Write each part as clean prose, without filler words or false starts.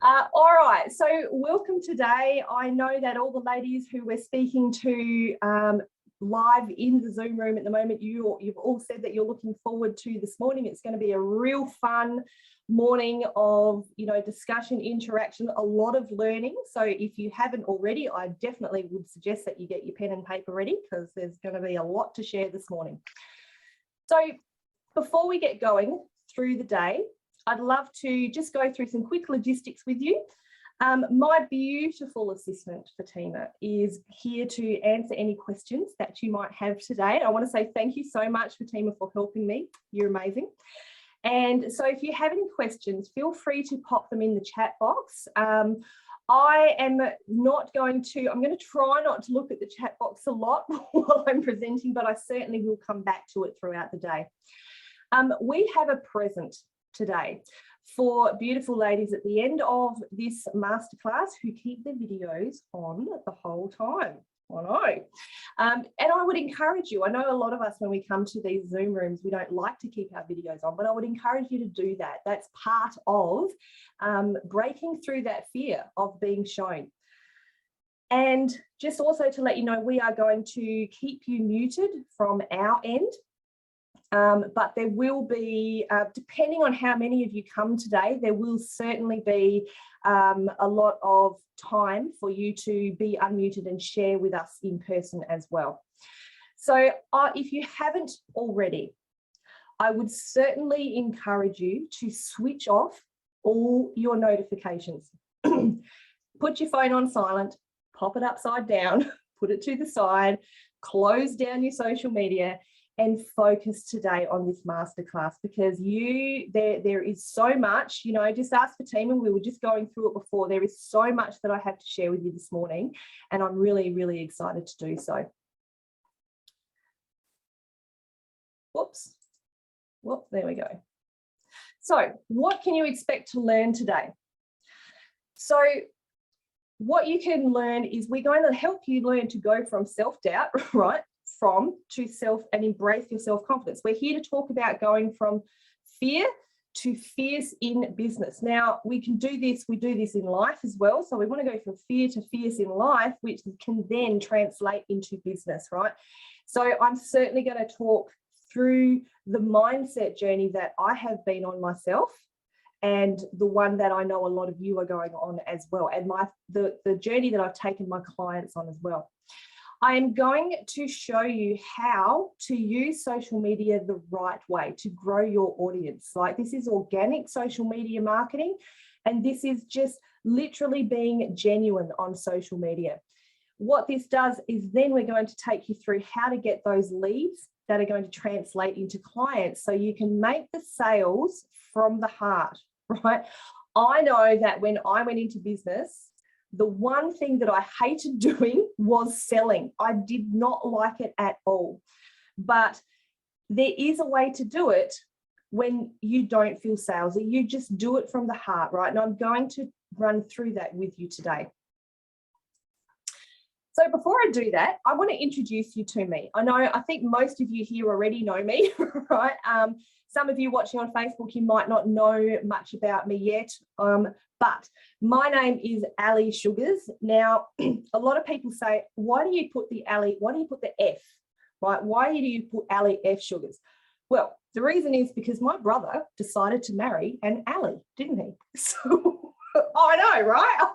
All right, so welcome today. I know that all the ladies who we're speaking to live in the Zoom room at the moment, you've all said that you're looking forward to this morning. It's going to be a real fun morning of, discussion, interaction, a lot of learning. So if you haven't already, I definitely would suggest that you get your pen and paper ready because there's going to be a lot to share this morning. So before we get going through the day, I'd love to just go through some quick logistics with you. My beautiful assistant, Fatima, is here to answer any questions that you might have today. I want to say thank you so much, Fatima, for helping me. You're amazing. And so if you have any questions, feel free to pop them in the chat box. I'm going to try not to look at the chat box a lot while I'm presenting, but I certainly will come back to it throughout the day. We have a present today for beautiful ladies at the end of this masterclass who keep their videos on the whole time. I know. And I would encourage you, I know a lot of us when we come to these Zoom rooms, we don't like to keep our videos on, but I would encourage you to do that. That's part of breaking through that fear of being shown. And just also to let you know, we are going to keep you muted from our end. But there will be, depending on how many of you come today, there will certainly be a lot of time for you to be unmuted and share with us in person as well. So if you haven't already, I would certainly encourage you to switch off all your notifications. Put your phone on silent, pop it upside down, put it to the side, close down your social media, and focus today on this masterclass because there is so much, just ask the team and we were just going through it before. There is so much that I have to share with you this morning and I'm really, really excited to do so. Whoops. Well, there we go. So what can you expect to learn today? So what you can learn is we're going to help you learn to go from self-doubt, right? To self and embrace your self-confidence. We're here to talk about going from fear to fierce in business. Now, we do this in life as well. So we want to go from fear to fierce in life, which can then translate into business, right? So I'm certainly going to talk through the mindset journey that I have been on myself and the one that I know a lot of you are going on as well, and the journey that I've taken my clients on as well. I am going to show you how to use social media the right way to grow your audience. Like this is organic social media marketing, and this is just literally being genuine on social media. What this does is then we're going to take you through how to get those leads that are going to translate into clients so you can make the sales from the heart, right? I know that when I went into business, the one thing that I hated doing was selling. I did not like it at all. But there is a way to do it when you don't feel salesy. You just do it from the heart, right? And I'm going to run through that with you today. So before I do that, I want to introduce you to me. I think most of you here already know me, right? Some of you watching on Facebook, you might not know much about me yet, but my name is Ali Sugars. Now, a lot of people say, why do you put the Ali, why do you put the F, right? Why do you put Ali F Sugars? Well, the reason is because my brother decided to marry an Ali, didn't he? So, I know, right?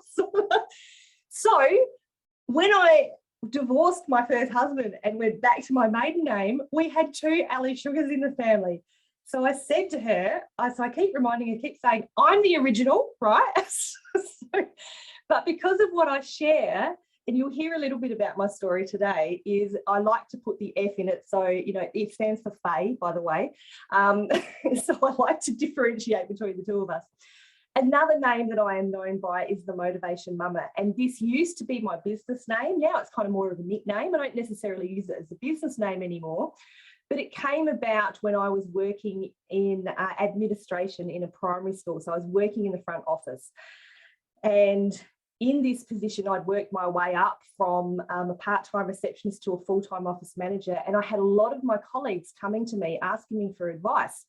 So, when I divorced my first husband and went back to my maiden name, we had two Ali Sugars in the family. So I said to her, I keep reminding her, keep saying, I'm the original, right? But because of what I share, and you'll hear a little bit about my story today, is I like to put the F in it. So, it stands for Faye, by the way. So I like to differentiate between the two of us. Another name that I am known by is the Motivation Mama. And this used to be my business name. Now it's kind of more of a nickname. I don't necessarily use it as a business name anymore. But it came about when I was working in administration in a primary school. So I was working in the front office. And in this position, I'd worked my way up from a part-time receptionist to a full-time office manager. And I had a lot of my colleagues coming to me, asking me for advice.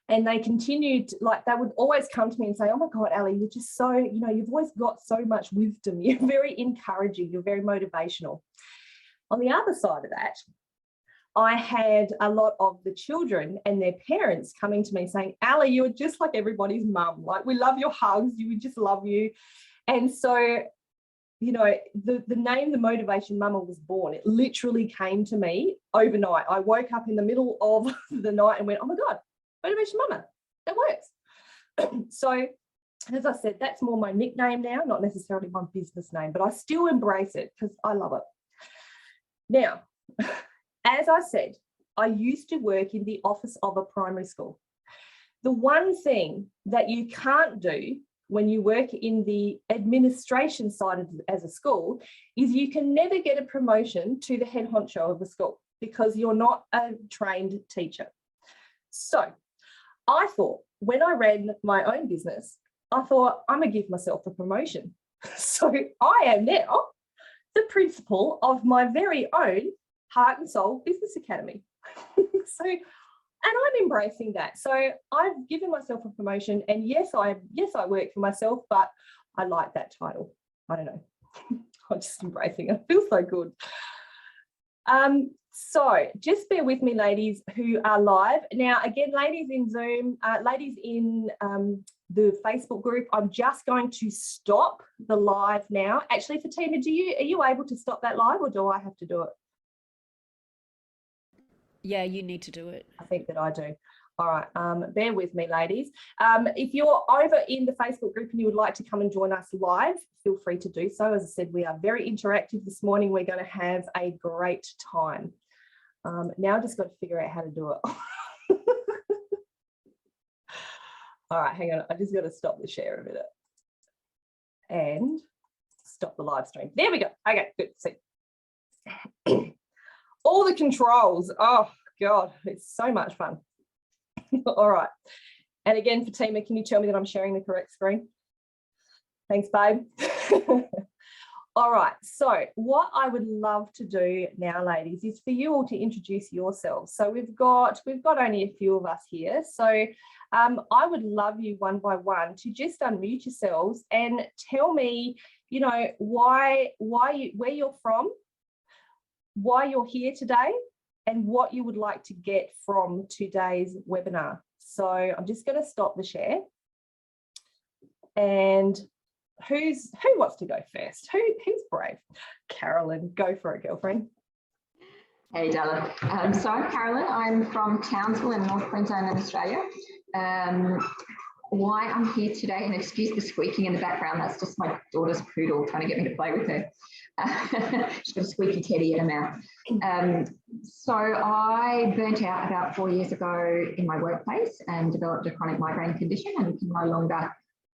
And they continued, like, they would always come to me and say, oh my God, Ali, you're just so, you know, you've always got so much wisdom. You're very encouraging. You're very motivational. On the other side of that, I had a lot of the children and their parents coming to me saying, Ali, you're just like everybody's mum. Like, we love your hugs. We just love you. And so, you know, the name, The Motivation Mama, was born. It literally came to me overnight. I woke up in the middle of the night and went, oh my God, Motivation Mama, that works. So, as I said, that's more my nickname now, not necessarily my business name, but I still embrace it because I love it. Now, as I said, I used to work in the office of a primary school. The one thing that you can't do when you work in the administration side of, as a school, is you can never get a promotion to the head honcho of the school because you're not a trained teacher. So I thought, when I ran my own business, I thought, I'm going to give myself a promotion. So I am now the principal of my very own Heart and Soul Business Academy. So, and I'm embracing that. So I've given myself a promotion, and yes, I work for myself, but I like that title. I don't know. I'm just embracing it. It feels so good. So just bear with me, ladies who are live. Now, again, ladies in Zoom, ladies in the Facebook group, I'm just going to stop the live now. Actually, Fatima, are you able to stop that live, or do I have to do it? Yeah, you need to do it. I think that I do. All right, bear with me, ladies. If you're over in the Facebook group and you would like to come and join us live, feel free to do so. As I said, we are very interactive this morning. We're going to have a great time. Now I've just got to figure out how to do it. All right, hang on. I just got to stop the share a minute and stop the live stream. There we go. Okay, good. See. All the controls. Oh, God, it's so much fun. All right. And again, Fatima, can you tell me that I'm sharing the correct screen? Thanks, babe. All right. So what I would love to do now, ladies, is for you all to introduce yourselves. So we've got only a few of us here. So I would love you one by one to just unmute yourselves and tell me, you know, where you're from, why you're here today, and what you would like to get from today's webinar. So I'm just going to stop the share. And who wants to go first? Who's brave? Carolyn, go for it, girlfriend. Hey, Della. So I'm Carolyn. I'm from Townsville in North Queensland in Australia. Why I'm here today, and excuse the squeaking in the background, that's just my daughter's poodle trying to get me to play with her. She's got a squeaky teddy in her mouth. So I burnt out about 4 years ago in my workplace and developed a chronic migraine condition, and can no longer,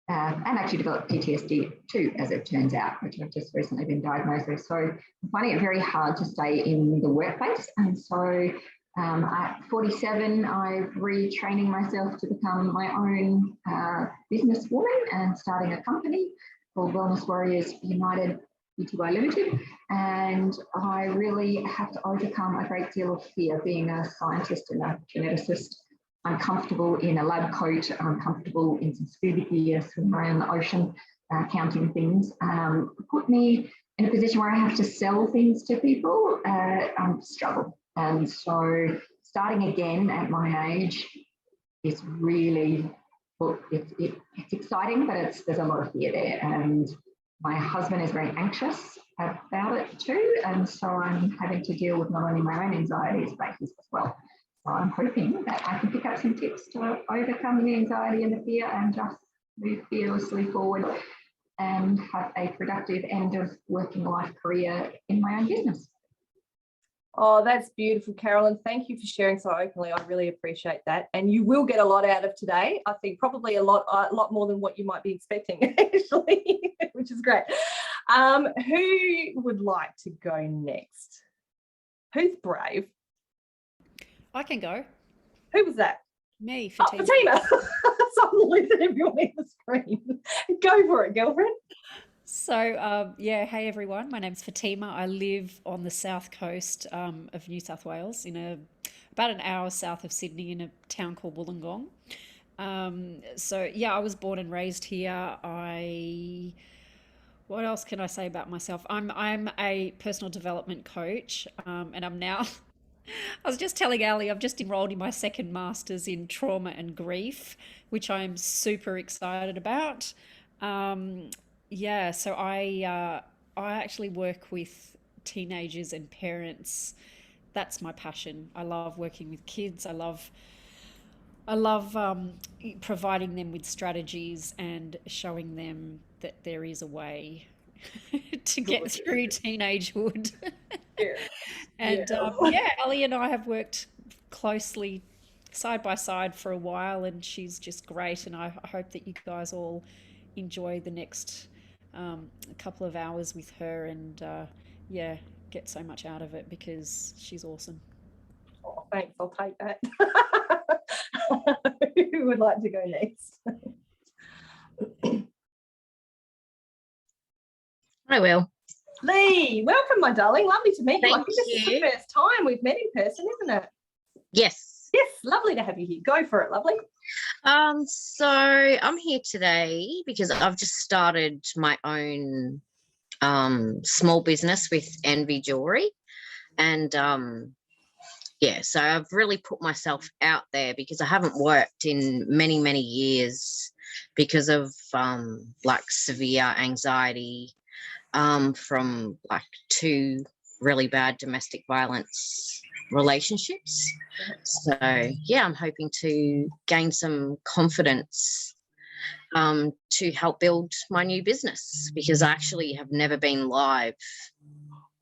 and actually developed PTSD too, as it turns out, which I've just recently been diagnosed with. So I'm finding it very hard to stay in the workplace. And so at 47, I'm retraining myself to become my own businesswoman and starting a company called Wellness Warriors United Pty Limited. And I really have to overcome a great deal of fear. Being a scientist and a geneticist, I'm comfortable in a lab coat, I'm comfortable in some scuba gear, swimming around the ocean, counting things. Put me in a position where I have to sell things to people, struggle. And so starting again at my age is really, well, it's exciting, but there's a lot of fear there. And my husband is very anxious about it too. And so I'm having to deal with not only my own anxieties, but his as well. So I'm hoping that I can pick up some tips to overcome the anxiety and the fear and just move fearlessly forward and have a productive end of working life career in my own business. Oh, that's beautiful, Carolyn. Thank you for sharing so openly. I really appreciate that. And you will get a lot out of today. I think probably a lot more than what you might be expecting, actually, which is great. Who would like to go next? Who's brave? I can go. Who was that? Me, Fatima. Oh, Fatima. So I'm losing everyone in the screen. Go for it, girlfriend. So, yeah, hey everyone, my name's Fatima. I live on the south coast of New South Wales in a about an hour south of Sydney in a town called Wollongong. So yeah, I was born and raised here. What else can I say about myself? I'm a personal development coach, and I'm now. I was just telling Ali, I've just enrolled in my second master's in trauma and grief, which I'm super excited about. Um, yeah, so I actually work with teenagers and parents. That's my passion. I love working with kids. I love providing them with strategies and showing them that there is a way to get through teenagehood. Yeah. And Yeah. yeah, Ali and I have worked closely side by side for a while, and she's just great. And I hope that you guys all enjoy the next couple of hours with her, and yeah, get so much out of it because she's awesome. Oh, thanks, I'll take that. Who would like to go next? I will. Lee, welcome, my darling. Lovely to meet you. I Thank think this is the you. first time we've met in person, isn't it? Yes. Yes, lovely to have you here. Go for it, lovely. So I'm here today because I've just started my own small business with Envy Jewelry, and yeah, so I've really put myself out there because I haven't worked in many years because of like severe anxiety from like 2 really bad domestic violence relationships. So yeah, I'm hoping to gain some confidence to help build my new business because I actually have never been live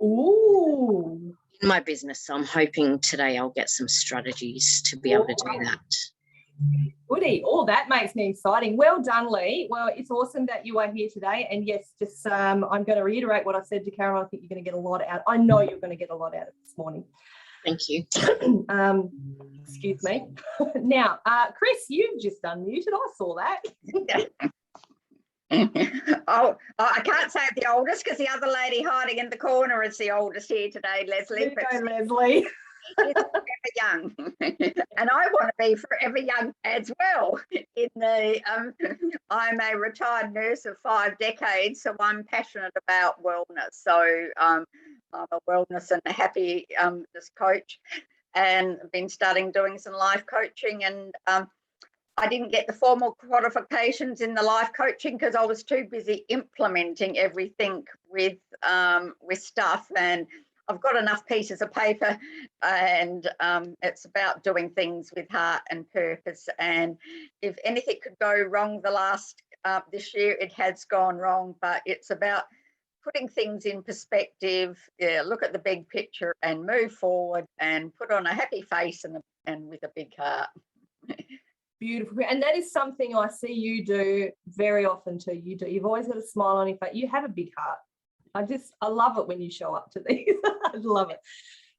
Ooh. in my business. So I'm hoping today I'll get some strategies to be able to do that. Goody. Oh, that makes me exciting. Well done, Lee. Well, it's awesome that you are here today. And yes, just I'm going to reiterate what I said to Carol. I think you're going to get a lot out. I know you're going to get a lot out of this morning. Thank you. Excuse me. Now, Chris, you've just unmuted. I saw that. Oh, I can't say the oldest because the other lady hiding in the corner is the oldest here today, Leslie. There you go, Leslie. She's forever young, and I want to be forever young as well. I'm a retired nurse of 5 decades, so I'm passionate about wellness. So I'm a wellness and a happiness coach, and been studying doing some life coaching. And I didn't get the formal qualifications in the life coaching because I was too busy implementing everything with stuff, and I've got enough pieces of paper, and it's about doing things with heart and purpose. And if anything could go wrong this year, it has gone wrong, but it's about putting things in perspective, look at the big picture and move forward and put on a happy face and with a big heart. Beautiful. And that is something I see you do very often too. You've always got a smile on your face. You have a big heart. I love it when you show up to these. I love it.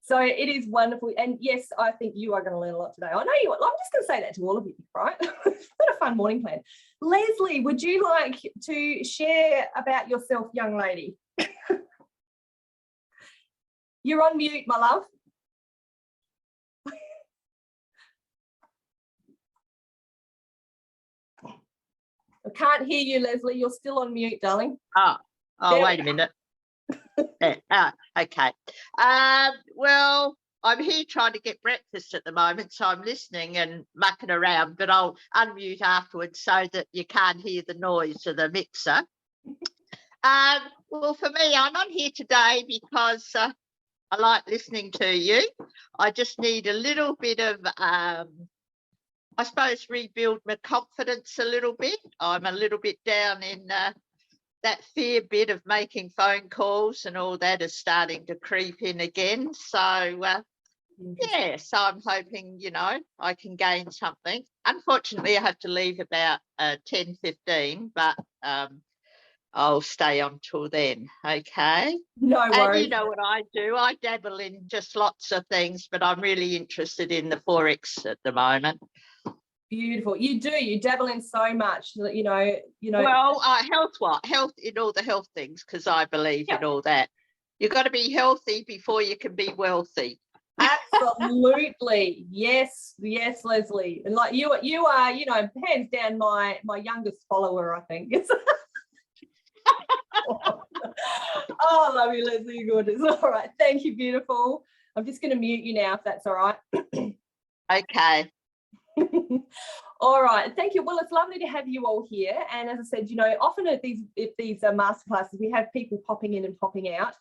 So it is wonderful. And yes, I think you are going to learn a lot today. I know you are. I'm just going to say that to all of you, right? It's been a fun morning plan. Leslie, would you like to share about yourself, young lady? You're on mute, my love. I can't hear you, Leslie. You're still on mute, darling. Oh, There wait a minute. Okay. Well, I'm here trying to get breakfast at the moment, so I'm listening and mucking around, but I'll unmute afterwards so that you can't hear the noise of the mixer. Well, for me, I'm on here today because I like listening to you. I just need a little bit of, I suppose, rebuild my confidence a little bit. I'm a little bit down in that fear bit of making phone calls and all that is starting to creep in again. So, yeah, so I'm hoping, I can gain something. Unfortunately, I have to leave about 10:15, but I'll stay on till then, okay? No worries. And you know what I do? I dabble in just lots of things, but I'm really interested in the Forex at the moment. Beautiful. You do. You dabble in so much, you know. Well, health in all the health things, because I believe in all that. You've got to be healthy before you can be wealthy. Absolutely. Yes, Leslie. And like you are, hands down my youngest follower, I think. Oh, love you, Leslie. You're gorgeous. All right. Thank you, beautiful. I'm just going to mute you now, if that's all right. Okay. All right, thank you. Well, it's lovely to have you all here. And as I said, often at these masterclasses, we have people popping in and popping out.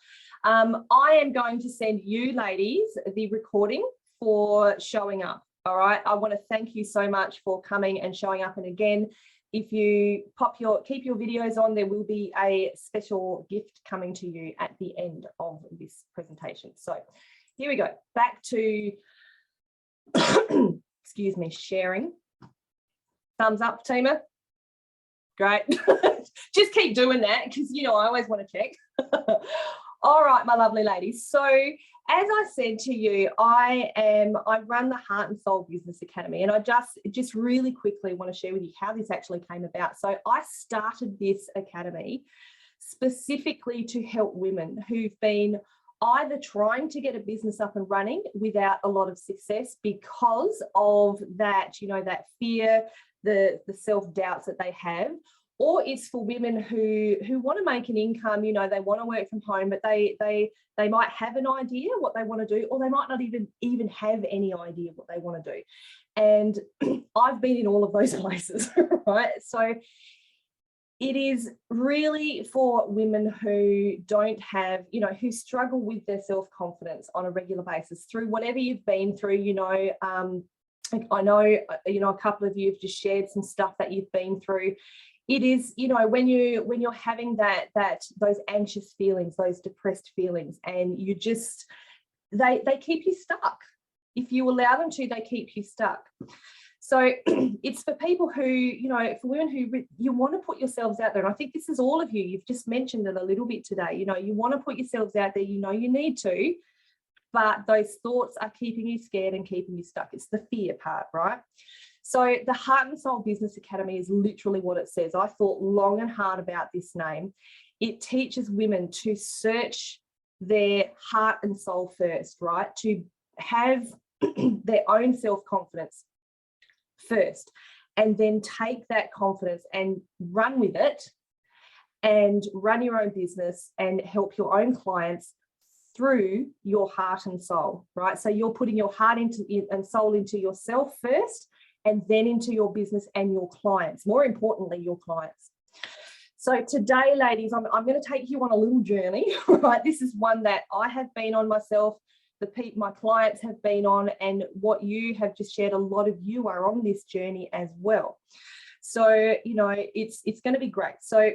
I am going to send you ladies the recording for showing up. All right. I want to thank you so much for coming and showing up. And again, if you keep your videos on, there will be a special gift coming to you at the end of this presentation. So here we go. Back to, excuse me, sharing. Thumbs up, Tima. Great. Just keep doing that because, I always want to check. All right, my lovely ladies. So as I said to you, I run the Heart and Soul Business Academy, and I just really quickly want to share with you how this actually came about. So I started this academy specifically to help women who've been either trying to get a business up and running without a lot of success because of that, that fear, the self-doubts that they have, or it's for women who want to make an income, they want to work from home, but they might have an idea what they want to do, or they might not even have any idea what they want to do. And I've been in all of those places, right? So it is really for women who don't have, who struggle with their self-confidence on a regular basis through whatever you've been through. I know, a couple of you have just shared some stuff that you've been through. It is, when you're having those anxious feelings, those depressed feelings, and you just, they keep you stuck. If you allow them to, they keep you stuck. So it's for people who, for women who you want to put yourselves out there. And I think this is all of you. You've just mentioned it a little bit today. You want to put yourselves out there. You need to, but those thoughts are keeping you scared and keeping you stuck. It's the fear part, right? So the Heart and Soul Business Academy is literally what it says. I thought long and hard about this name. It teaches women to search their heart and soul first, right? To have their own self-confidence first, and then take that confidence and run with it and run your own business and help your own clients through your heart and soul, right? So you're putting your heart and soul into yourself first, and then into your business and your clients, more importantly, your clients. So today, ladies, I'm going to take you on a little journey, right? This is one that I have been on myself, my clients have been on, and what you have just shared, a lot of you are on this journey as well. So, it's going to be great. So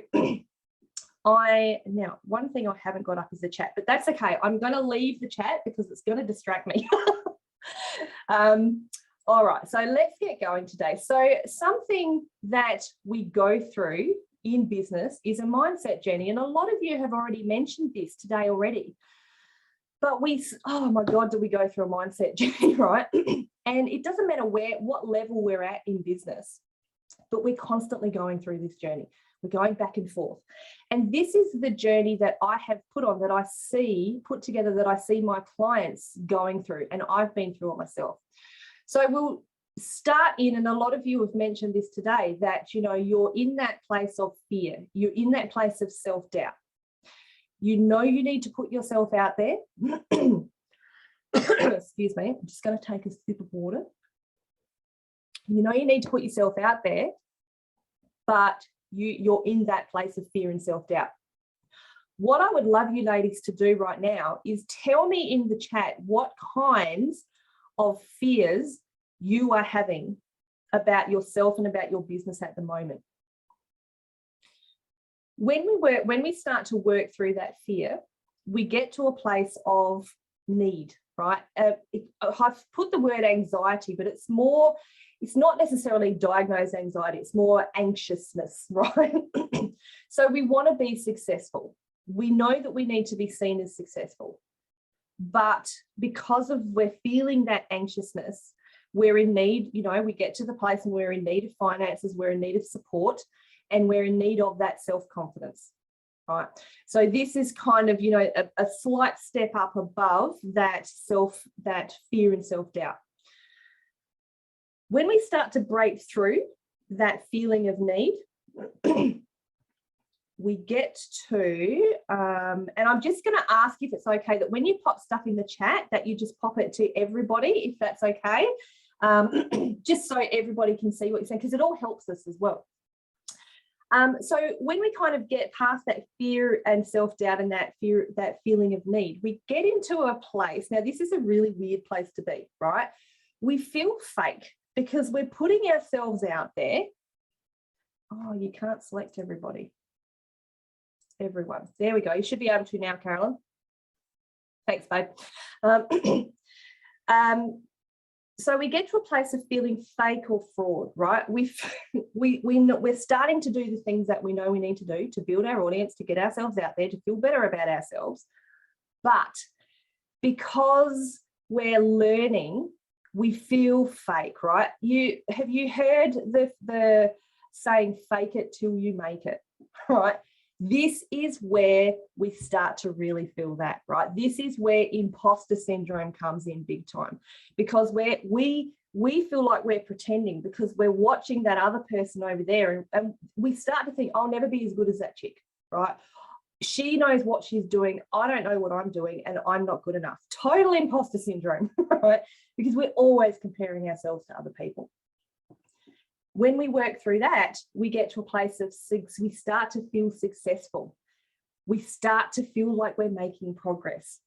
now, one thing I haven't got up is the chat, but that's okay. I'm going to leave the chat because it's going to distract me. All right, so let's get going today. So something that we go through in business is a mindset journey. And a lot of you have already mentioned this today already. But oh my God, do we go through a mindset journey, right? And it doesn't matter what level we're at in business, but we're constantly going through this journey. We're going back and forth. And this is the journey that I have put together that I see my clients going through, and I've been through it myself. So we'll start in, and a lot of you have mentioned this today, that, you're in that place of fear. You're in that place of self-doubt. You need to put yourself out there. Excuse me, I'm just going to take a sip of water. You need to put yourself out there, but you're in that place of fear and self-doubt. What I would love you ladies to do right now is tell me in the chat what kinds of fears you are having about yourself and about your business at the moment. When we start to work through that fear, we get to a place of need, right? I've put the word anxiety, but it's not necessarily diagnosed anxiety, it's more anxiousness, right? So we want to be successful. We know that we need to be seen as successful. But because we're feeling that anxiousness, we're in need, we get to the place and we're in need of finances, we're in need of support, and we're in need of that self-confidence. right? So this is kind of, you know, a slight step up above that fear and self-doubt. When we start to break through that feeling of need, we get to, and I'm just going to ask if it's okay that when you pop stuff in the chat that you just pop it to everybody, if that's okay, just so everybody can see what you're saying, because it all helps us as well. So when we kind of get past that fear and self-doubt and that feeling of need, we get into a place. Now, this is a really weird place to be, right? We feel fake because we're putting ourselves out there. Oh, you can't select everybody. Everyone. There we go. You should be able to now, Carolyn. Thanks, babe. So we get to a place of feeling fake or fraud, right? We're starting to do the things that we know we need to do to build our audience, to get ourselves out there, to feel better about ourselves. But because we're learning, we feel fake, right? Have you heard the saying, fake it till you make it, right? This is where we start to really feel that, right? This is where imposter syndrome comes in big time, because we feel like we're pretending because we're watching that other person over there, and we start to think, I'll never be as good as that chick, right? She knows what she's doing. I don't know what I'm doing, and I'm not good enough. Total imposter syndrome, right? Because we're always comparing ourselves to other people. When we work through that, we get to a place of, we start to feel successful. We start to feel like we're making progress.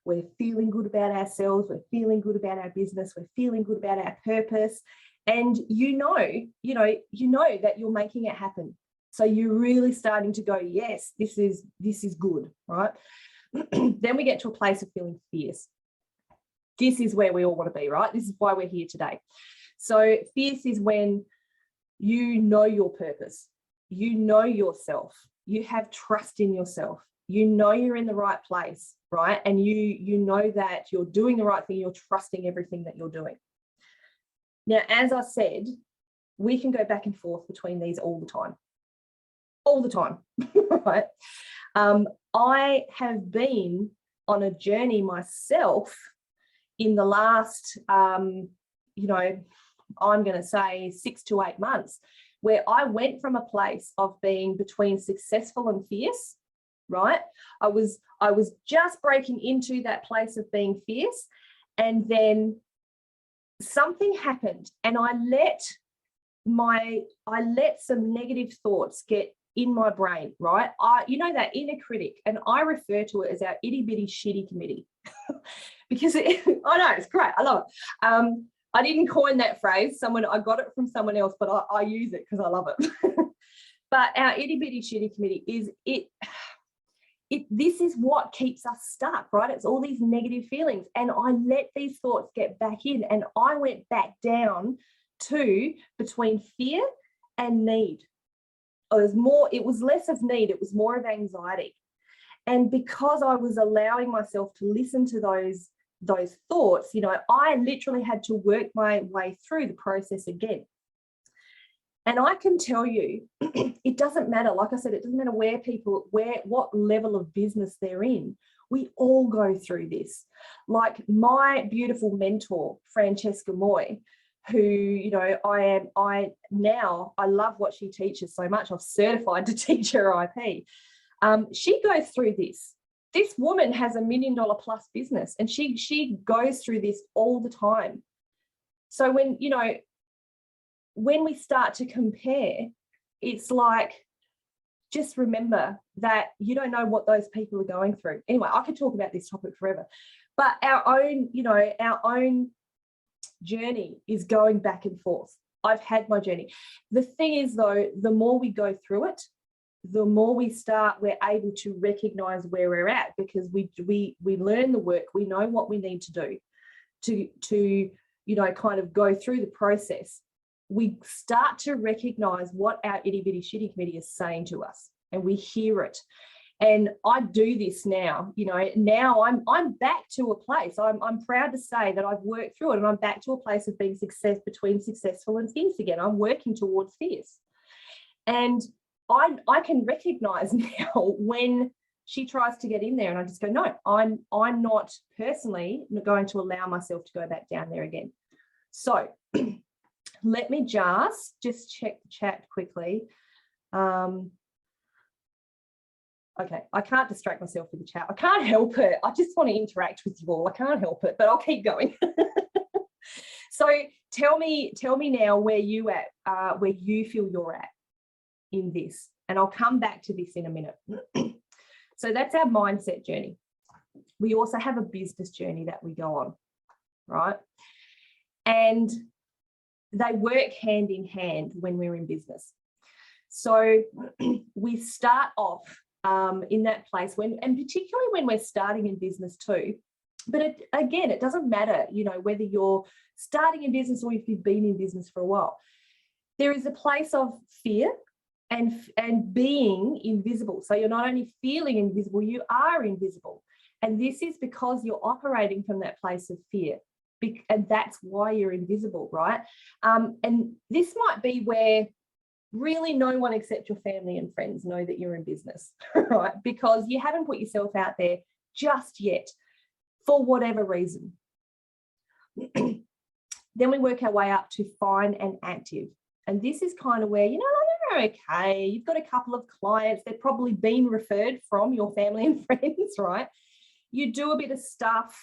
We're feeling good about ourselves. We're feeling good about our business. We're feeling good about our purpose. And you know that you're making it happen. So you're really starting to go, yes, this is good, right? Then we get to a place of feeling fierce. This is where we all want to be, right? This is why we're here today. So fierce is when you know your purpose, you know yourself, you have trust in yourself, you know you're in the right place, right? And you know that you're doing the right thing, you're trusting everything that you're doing. Now, as I said, we can go back and forth between these all the time, right? I have been on a journey myself in the last, I'm going to say 6 to 8 months, where I went from a place of being between successful and fierce, right? I was just breaking into that place of being fierce, and then something happened, and I let some negative thoughts get in my brain, right? That inner critic, and I refer to it as our itty bitty shitty committee because I know it's great. I love it. I didn't coin that phrase. I got it from someone else, but I use it because I love it. But our itty bitty shitty committee is this is what keeps us stuck, right? It's all these negative feelings. And I let these thoughts get back in, and I went back down to between fear and need. It was less of need, it was more of anxiety. And because I was allowing myself to listen to those thoughts, I literally had to work my way through the process again. And I can tell you, it doesn't matter. Like I said, it doesn't matter what level of business they're in. We all go through this. Like my beautiful mentor, Francesca Moy, who, I love what she teaches so much. I've certified to teach her IP. She goes through this. This woman has $1 million plus business, and she goes through this all the time. So when we start to compare, it's like, just remember that you don't know what those people are going through. Anyway, I could talk about this topic forever, but our own journey is going back and forth. I've had my journey. The thing is, though, the more we go through it, the more we're able to recognize where we're at, because we learn the work, we know what we need to do to kind of go through the process. We start to recognize what our itty bitty shitty committee is saying to us, and we hear it. And I do this now, now I'm back to a place. I'm proud to say that I've worked through it, and I'm back to a place of being between successful and fierce again. I'm working towards fierce. And I can recognize now when she tries to get in there, and I just go, no, I'm not personally going to allow myself to go back down there again. So let me just check the chat quickly. Okay, I can't distract myself with the chat. I can't help it. I just want to interact with you all. I can't help it, but I'll keep going. So tell me now where you feel you're at in this, and I'll come back to this in a minute. So that's our mindset journey. We also have a business journey that we go on, right? And they work hand in hand when we're in business. So we start off in that place and particularly when we're starting in business too. But again, it doesn't matter, whether you're starting in business or if you've been in business for a while. There is a place of fear and being invisible. So you're not only feeling invisible, you are invisible. And this is because you're operating from that place of fear. And that's why you're invisible, right? And this might be where really no one except your family and friends know that you're in business, right? Because you haven't put yourself out there just yet for whatever reason. Then we work our way up to fine and active. And this is kind of where, you're okay, you've got a couple of clients, they've probably been referred from your family and friends, right? You do a bit of stuff,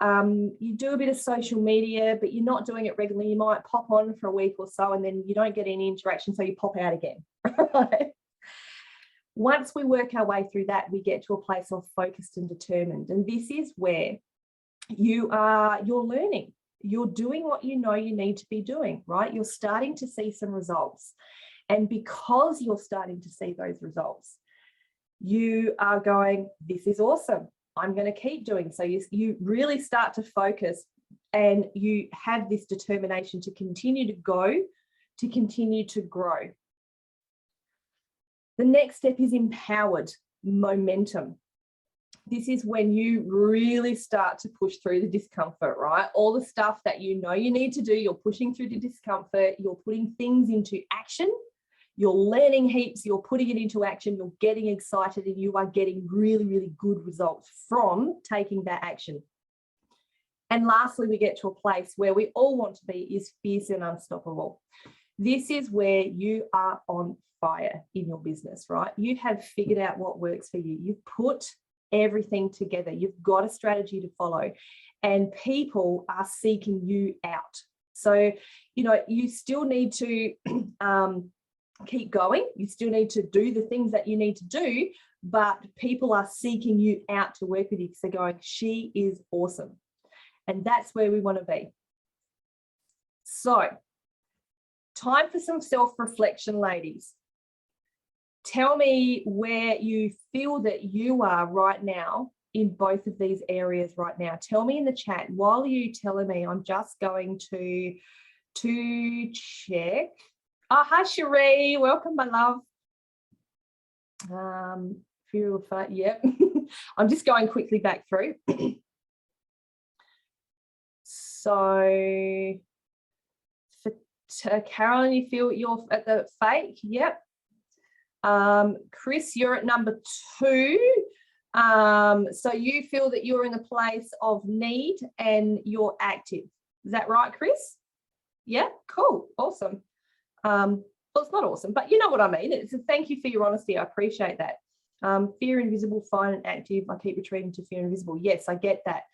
you do a bit of social media, but you're not doing it regularly. You might pop on for a week or so and then you don't get any interaction, so you pop out again, right? Once we work our way through that, we get to a place of focused and determined. And this is where you're learning. You're doing what you know you need to be doing, right? You're starting to see some results. And because you're starting to see those results, you are going, this is awesome. I'm going to keep doing. So you really start to focus and you have this determination to continue to go, to continue to grow. The next step is empowered momentum. This is when you really start to push through the discomfort, right? All the stuff that you know you need to do, you're pushing through the discomfort, you're putting things into action, you're learning heaps, you're putting it into action, you're getting excited, and you are getting really, really good results from taking that action. And lastly, we get to a place where we all want to be, is fierce and unstoppable. This is where you are on fire in your business, right? You have figured out what works for you. You've put everything together. You've got a strategy to follow, and people are seeking you out. So, you still need to keep going. You still need to do the things that you need to do, but people are seeking you out to work with you because they're going, she is awesome. And that's where we want to be. So, time for some self-reflection, ladies. Tell me where you feel that you are right now in both of these areas right now. Tell me in the chat. While you're telling me, I'm just going to check. Oh, hi, Cherie. Welcome, my love. Yep. I'm just going quickly back through. So, for Carolyn, you feel you're at the fake? Yep. Chris, you're at number 2. So you feel that you're in the place of need and you're active. Is that right, Chris? Yeah, cool, awesome. Well, it's not awesome, but you know what I mean. It's a thank you for your honesty. I appreciate that. Fear invisible, fine and active. I keep retreating to fear invisible. Yes, I get that.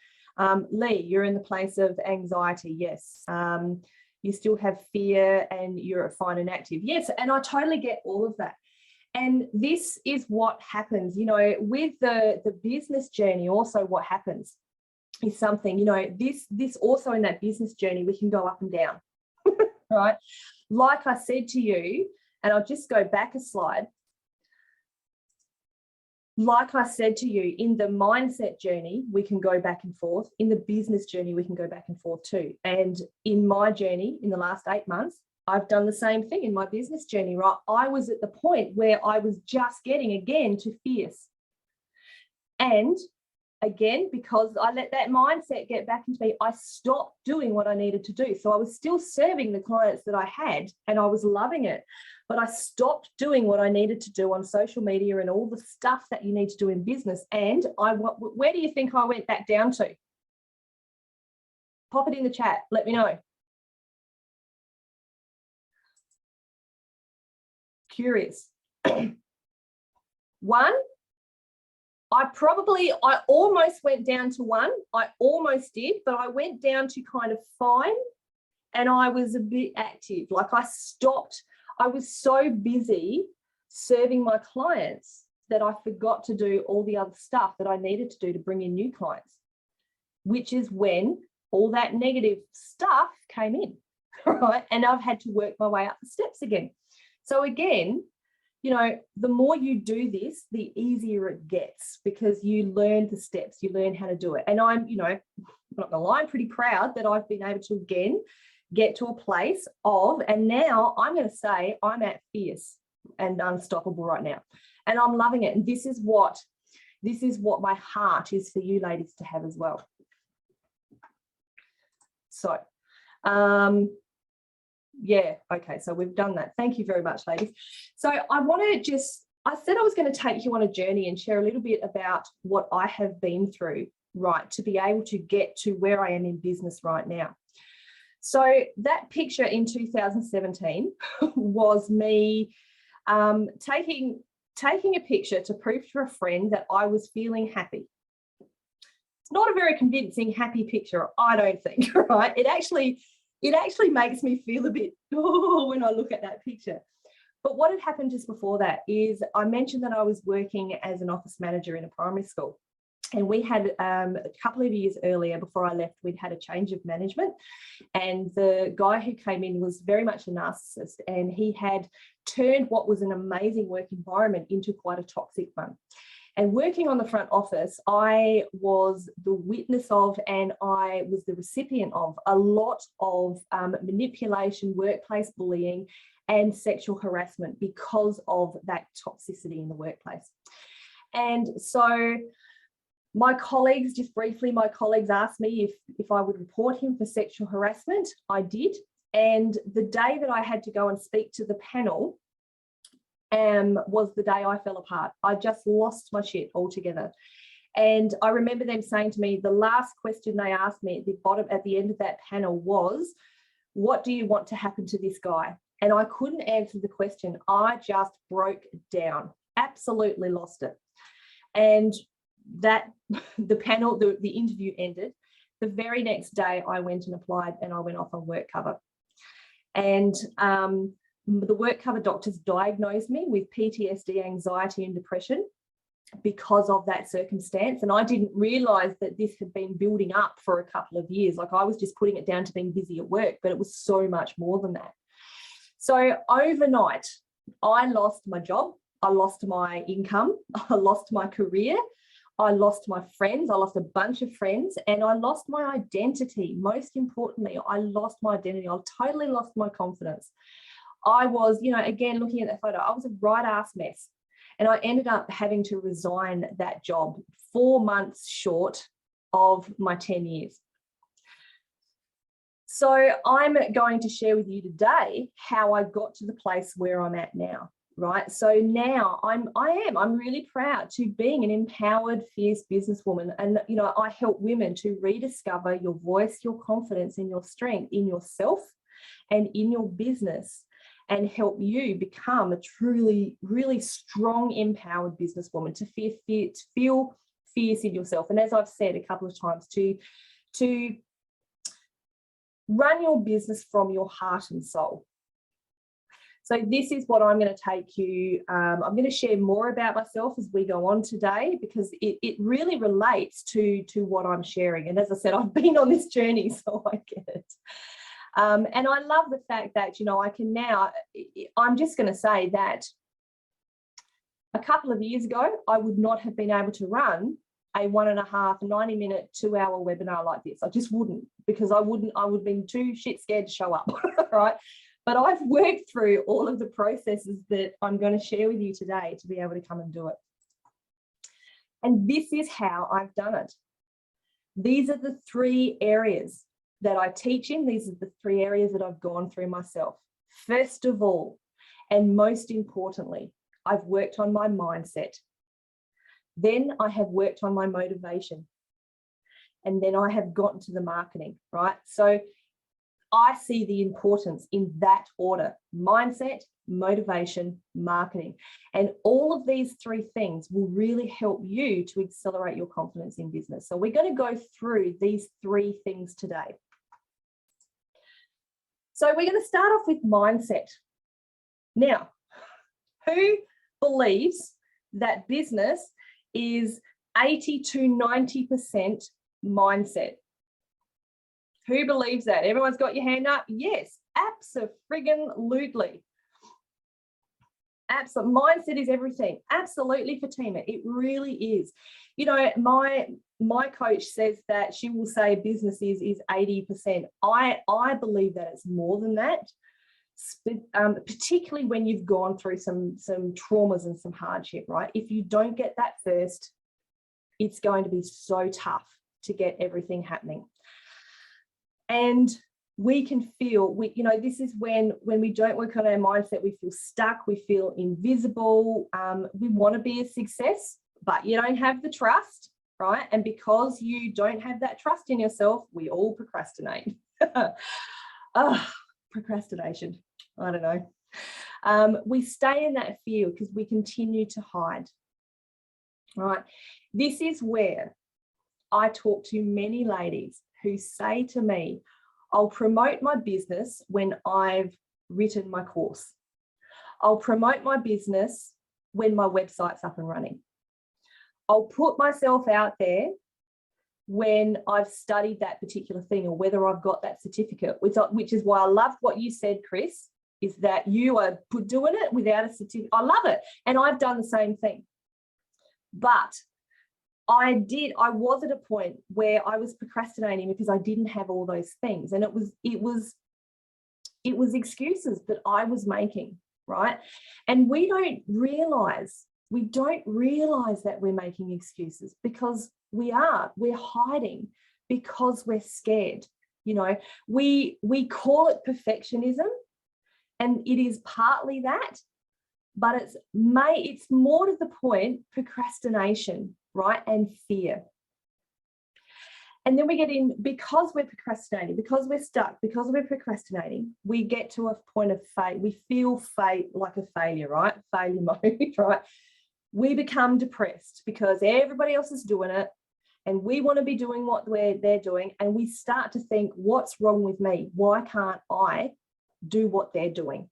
Lee, you're in the place of anxiety. Yes. You still have fear and you're fine and active. Yes, and I totally get all of that. And this is what happens, with the business journey. Also, what happens is something, this also in that business journey, we can go up and down, right? Like I said to you, and I'll just go back a slide. Like I said to you, in the mindset journey, we can go back and forth. In the business journey, we can go back and forth too. And in my journey, in the last 8 months, I've done the same thing in my business journey, right? I was at the point where I was just getting again to fierce. And again, because I let that mindset get back into me, I stopped doing what I needed to do. So I was still serving the clients that I had and I was loving it, but I stopped doing what I needed to do on social media and all the stuff that you need to do in business. And where do you think I went back down to? Pop it in the chat, let me know. Curious. One, I almost went down to 1. I almost did, but I went down to kind of fine, and I was a bit active. Like I stopped. I was so busy serving my clients that I forgot to do all the other stuff that I needed to do to bring in new clients, which is when all that negative stuff came in, right? And I've had to work my way up the steps again. So again, you know, the more you do this, the easier it gets, because you learn the steps, you learn how to do it. And I'm, you know, I'm not gonna lie, I'm pretty proud that I've been able to again get to a place of, and now I'm going to say I'm at fierce and unstoppable right now, and I'm loving it. And this is what my heart is for you ladies to have as well. So yeah, okay, so we've done that. Thank you very much, ladies. So I want to I said I was going to take you on a journey and share a little bit about what I have been through, right, to be able to get to where I am in business right now. So that picture in 2017 was me taking a picture to prove to a friend that I was feeling happy. It's not a very convincing happy picture, I don't think, right? It actually makes me feel a bit when I look at that picture. But what had happened just before that is I mentioned that I was working as an office manager in a primary school. And we had a couple of years earlier, before I left, we'd had a change of management. And the guy who came in was very much a narcissist, and he had turned what was an amazing work environment into quite a toxic one. And working on the front office, I was the witness of, and I was the recipient of, a lot of manipulation, workplace bullying, and sexual harassment because of that toxicity in the workplace. And so my colleagues, just briefly, my colleagues asked me if I would report him for sexual harassment. I did. And the day that I had to go and speak to the panel was the day I fell apart. I just lost my shit altogether. And I remember them saying to me, the last question they asked me at the end of that panel was, what do you want to happen to this guy? And I couldn't answer the question. I just broke down, absolutely lost it. And the interview ended. The very next day I went and applied, and I went off on work cover. And the work cover doctors diagnosed me with PTSD, anxiety and depression because of that circumstance. And I didn't realise that this had been building up for a couple of years. Like I was just putting it down to being busy at work, but it was so much more than that. So overnight, I lost my job, I lost my income, I lost my career, I lost my friends, I lost a bunch of friends, and I lost my identity. Most importantly, I lost my identity. I totally lost my confidence. I was, you know, again, looking at that photo, I was a right ass mess. And I ended up having to resign that job 4 months short of my 10 years. So I'm going to share with you today how I got to the place where I'm at now. Right. So now I'm really proud to being an empowered, fierce businesswoman. And, you know, I help women to rediscover your voice, your confidence, and your strength in yourself and in your business, and help you become a truly, really strong, empowered businesswoman, to feel fierce in yourself. And as I've said a couple of times, to run your business from your heart and soul. So this is what I'm going to take you. I'm going to share more about myself as we go on today, because it really relates to what I'm sharing. And as I said, I've been on this journey, so I get it. And I love the fact that, you know, I can now, I'm just going to say that a couple of years ago, I would not have been able to run a 1.5, 90-minute, 2-hour webinar like this. I just wouldn't, because I would have been too shit scared to show up, right? But I've worked through all of the processes that I'm going to share with you today to be able to come and do it. And this is how I've done it. These are the 3 areas that I teach in. These are the 3 areas that I've gone through myself. First of all, and most importantly, I've worked on my mindset. Then I have worked on my motivation. And then I have gotten to the marketing, right? So I see the importance in that order: mindset, motivation, marketing. And all of these 3 things will really help you to accelerate your confidence in business. So we're going to go through these 3 things today. So we're going to start off with mindset. Now, who believes that business is 80 to 90% mindset? Who believes that? Everyone's got your hand up? Yes, abso-friggin-lutely. Absolutely. Mindset is everything. Absolutely, Fatima. It really is. You know, my coach says that she will say business is 80%. I believe that it's more than that, particularly when you've gone through some traumas and some hardship, right? If you don't get that first, it's going to be so tough to get everything happening. And we can feel, this is when we don't work on our mindset, we feel stuck, we feel invisible. We want to be a success, but you don't have the trust, right? And because you don't have that trust in yourself, we all procrastinate. Procrastination, I don't know. We stay in that fear because we continue to hide, right? This is where I talk to many ladies who say to me, I'll promote my business when I've written my course. I'll promote my business when my website's up and running. I'll put myself out there when I've studied that particular thing or whether I've got that certificate, which is why I love what you said, Chris, is that you are doing it without a certificate. I love it. And I've done the same thing. But I was at a point where I was procrastinating because I didn't have all those things. And it was excuses that I was making, right? And we don't realize that we're making excuses because we're hiding because we're scared. You know, we call it perfectionism, and it is partly that, but it's more to the point procrastination, right? And fear. And then we get in, because we're procrastinating, because we're stuck, because we're procrastinating, we get to a point of failure. We feel like a failure, right? Failure mode, right? We become depressed because everybody else is doing it and we want to be doing what they're doing. And we start to think, what's wrong with me? Why can't I do what they're doing,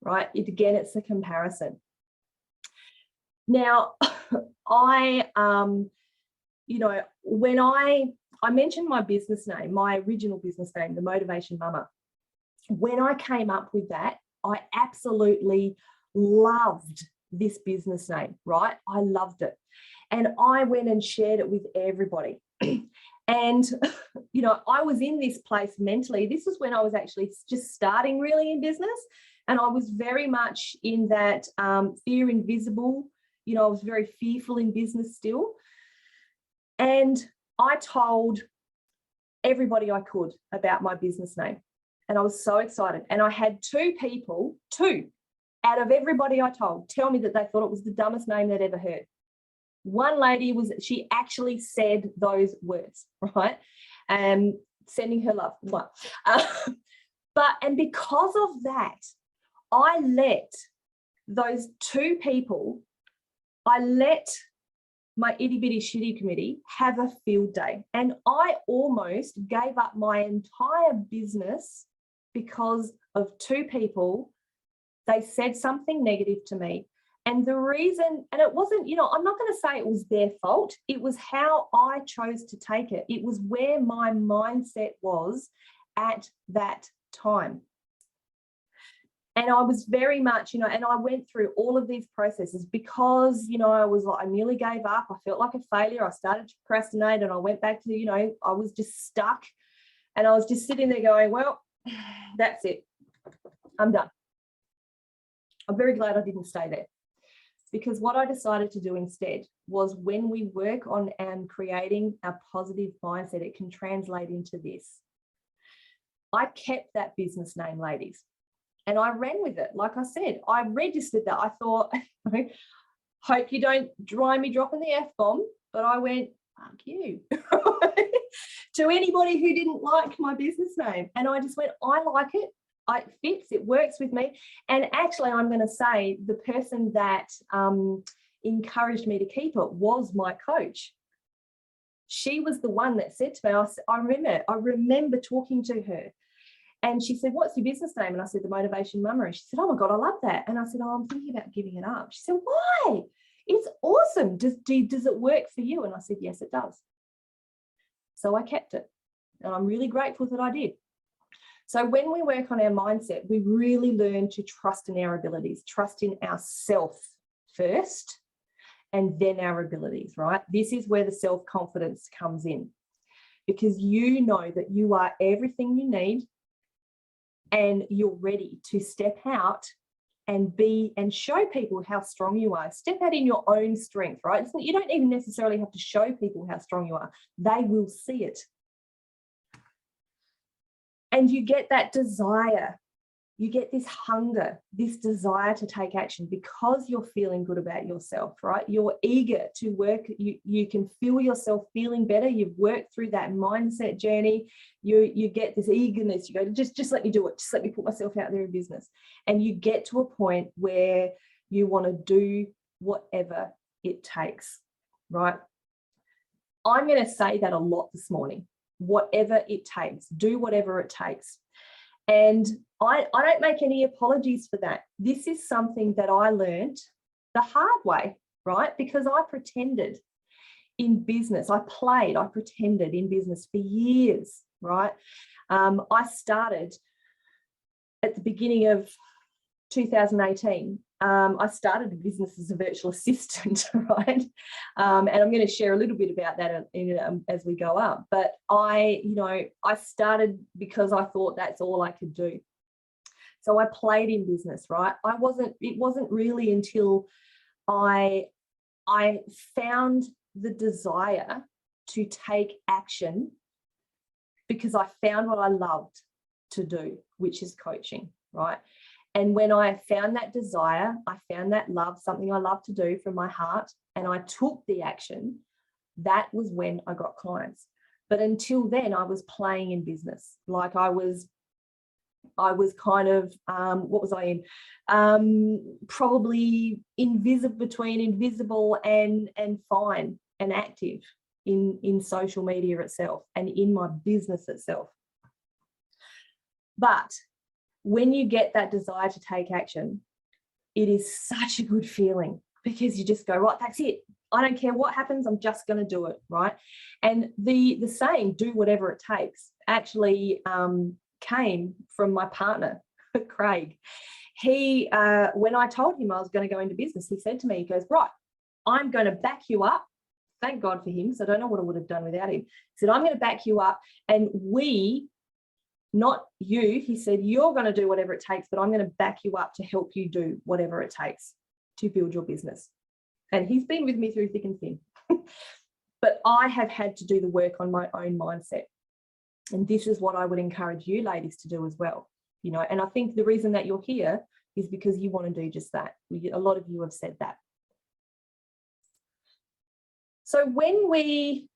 right? It's a comparison. Now, when I mentioned my business name, my original business name, The Motivation Mama, when I came up with that, I absolutely loved this business name, right? I loved it. And I went and shared it with everybody. And, I was in this place mentally. This was when I was actually just starting really in business. And I was very much in that fear invisible. I was very fearful in business still. And I told everybody I could about my business name. And I was so excited. And I had two out of everybody I told tell me that they thought it was the dumbest name they'd ever heard. One lady she actually said those words, right? Sending her love. And because of that, I let those two people, I let my itty bitty shitty committee have a field day. And I almost gave up my entire business because of two people. They said something negative to me. And the reason, and it wasn't, I'm not going to say it was their fault. It was how I chose to take it. It was where my mindset was at that time. And I was very much, and I went through all of these processes because, I was like, I nearly gave up. I felt like a failure. I started to procrastinate and I went back to, I was just stuck. And I was just sitting there going, well, that's it. I'm done. I'm very glad I didn't stay there. Because what I decided to do instead was, when we work on and creating a positive mindset, it can translate into this. I kept that business name, ladies, and I ran with it. Like I said, I registered that. I thought, hope you don't mind me dropping the F-bomb, but I went, fuck you, to anybody who didn't like my business name. And I just went, I like it. It fits, it works with me. And actually, I'm going to say the person that encouraged me to keep it was my coach. She was the one that said to me, I remember talking to her, and she said, what's your business name? And I said, The Motivation Mummer. And she said, oh my God, I love that. And I said, oh, I'm thinking about giving it up. She said, why? It's awesome. Does it work for you? And I said, yes, it does. So I kept it. And I'm really grateful that I did. So when we work on our mindset, we really learn to trust in our abilities, trust in ourselves first, and then our abilities, right? This is where the self-confidence comes in, because you know that you are everything you need, and you're ready to step out and be and show people how strong you are. Step out in your own strength, right? So you don't even necessarily have to show people how strong you are. They will see it. And you get that desire, you get this hunger, this desire to take action, because you're feeling good about yourself, right? You're eager to work. You can feel yourself feeling better. You've worked through that mindset journey. You get this eagerness. You go, just let me do it. Just let me put myself out there in business. And you get to a point where you want to do whatever it takes, right? I'm going to say that a lot this morning. Whatever it takes, do whatever it takes. And I don't make any apologies for that. This is something that I learned the hard way, right? Because I pretended in business. I pretended in business for years, right? I started at the beginning of 2018. I started a business as a virtual assistant, right? And I'm going to share a little bit about that as we go up. But I started because I thought that's all I could do. So I played in business, right? It wasn't really until I found the desire to take action, because I found what I loved to do, which is coaching, right? And when I found that desire, I found that love, something I love to do from my heart, and I took the action, that was when I got clients. But until then, I was playing in business. Like I was kind of, what was I in? Probably between invisible and fine and active in social media itself and in my business itself. But when you get that desire to take action, it is such a good feeling, because you just go, right, that's it. I don't care what happens. I'm just going to do it, right? And the saying, do whatever it takes, actually came from my partner, Craig. He, when I told him I was going to go into business, he said to me, he goes, right, I'm going to back you up. Thank God for him. So I don't know what I would have done without him. He said, I'm going to back you up, and not you, he said, you're going to do whatever it takes, but I'm going to back you up to help you do whatever it takes to build your business. And he's been with me through thick and thin. But I have had to do the work on my own mindset. And this is what I would encourage you ladies to do as well. And I think the reason that you're here is because you want to do just that. A lot of you have said that. So when we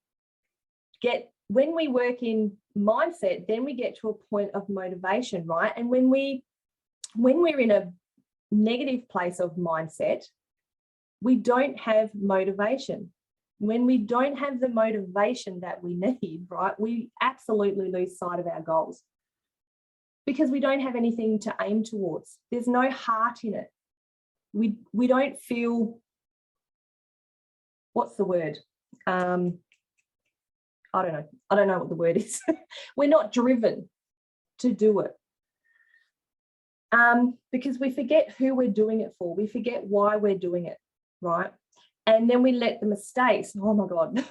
work in mindset, then we get to a point of motivation, right? And when we're in a negative place of mindset, we don't have motivation. When we don't have the motivation that we need, right, we absolutely lose sight of our goals, because we don't have anything to aim towards. There's no heart in it. We don't feel, what's the word? I don't know what the word is. We're not driven to do it, because we forget who we're doing it for. We forget why we're doing it, right? And then we let the mistakes, oh my God,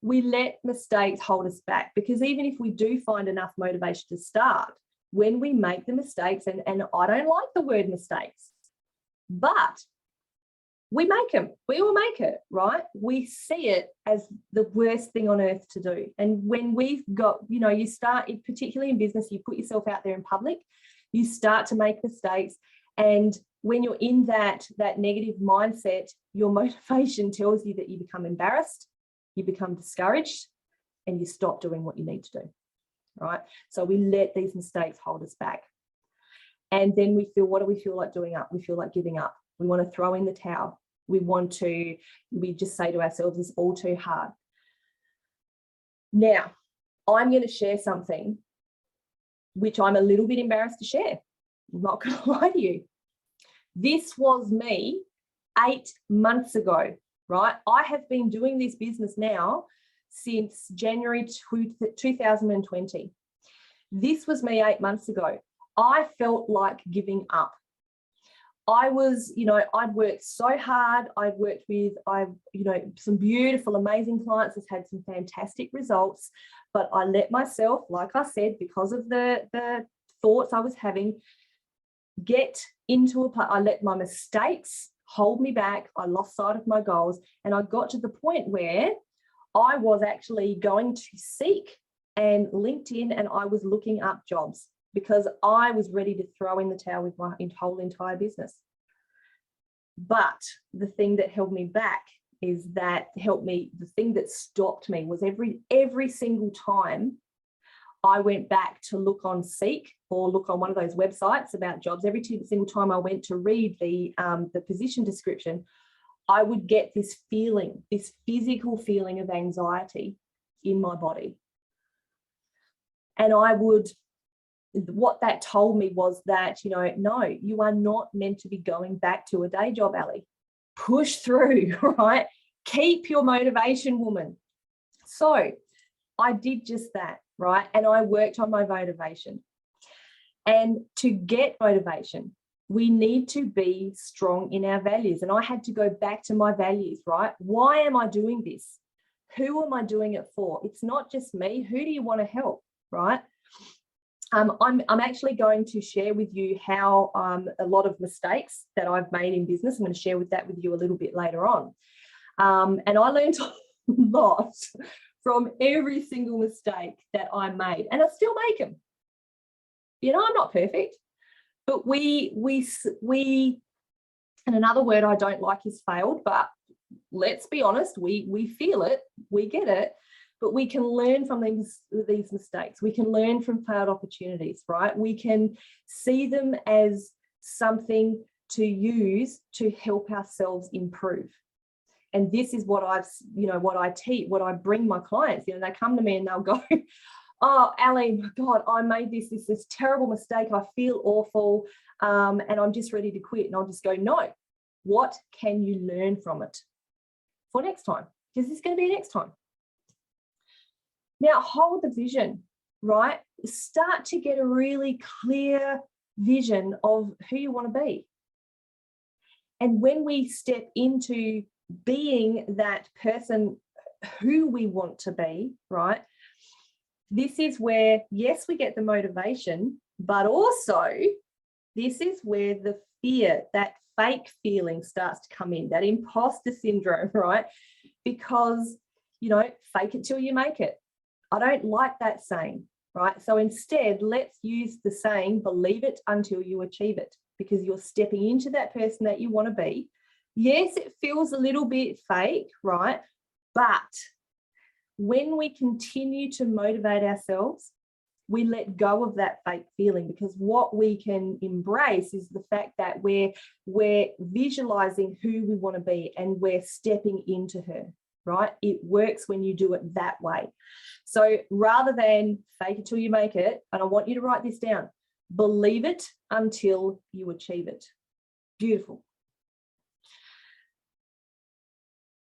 we let mistakes hold us back, because even if we do find enough motivation to start, when we make the mistakes, and I don't like the word mistakes, but We make them. We all make it, right? We see it as the worst thing on earth to do. And when we've got, you know, you start, particularly in business, you put yourself out there in public, you start to make mistakes. And when you're in that negative mindset, your motivation tells you that you become embarrassed, you become discouraged, and you stop doing what you need to do, right? So we let these mistakes hold us back. And then we feel, what do we feel like doing up? We feel like giving up. We want to throw in the towel. We just say to ourselves, it's all too hard. Now, I'm going to share something which I'm a little bit embarrassed to share. I'm not going to lie to you. This was me 8 months ago, right? I have been doing this business now since January 2020. This was me 8 months ago. I felt like giving up. I was, you know, I'd worked so hard. I'd worked with, you know, some beautiful, amazing clients that's had some fantastic results, but I let myself, like I said, because of the thoughts I was having, get into I let my mistakes hold me back. I lost sight of my goals, and I got to the point where I was actually going to Seek and LinkedIn, and I was looking up jobs because I was ready to throw in the towel with my whole entire business. But the thing that held me back is the thing that stopped me was every single time I went back to look on Seek or look on one of those websites about jobs, every single time I went to read the position description, I would get this feeling, this physical feeling of anxiety in my body. And what that told me was that, you know, no, you are not meant to be going back to a day job, Ali. Push through, right? Keep your motivation, woman. So I did just that, right? And I worked on my motivation. And to get motivation, we need to be strong in our values. And I had to go back to my values, right? Why am I doing this? Who am I doing it for? It's not just me. Who do you want to help, right? I'm actually going to share with you how a lot of mistakes that I've made in business. I'm going to share that with you a little bit later on. And I learned a lot from every single mistake that I made, and I still make them. You know, I'm not perfect, but we and another word I don't like is failed, but let's be honest, we feel it, we get it. But we can learn from these mistakes. We can learn from failed opportunities, right? We can see them as something to use to help ourselves improve. And this is what what I teach, what I bring my clients. You know, they come to me and they'll go, oh, Ali, my God, I made this terrible mistake. I feel awful, and I'm just ready to quit. And I'll just go, no, what can you learn from it for next time? Because it's going to be next time. Now, hold the vision, right? Start to get a really clear vision of who you want to be. And when we step into being that person who we want to be, right? This is where, yes, we get the motivation, but also this is where the fear, that fake feeling starts to come in, that imposter syndrome, right? Because, you know, fake it till you make it. I don't like that saying, right? So instead, let's use the saying, believe it until you achieve it, because you're stepping into that person that you want to be. Yes, it feels a little bit fake, right? But when we continue to motivate ourselves, we let go of that fake feeling, because what we can embrace is the fact that we're visualizing who we want to be and we're stepping into her, right? It works when you do it that way. So rather than fake it till you make it, and I want you to write this down, believe it until you achieve it. Beautiful.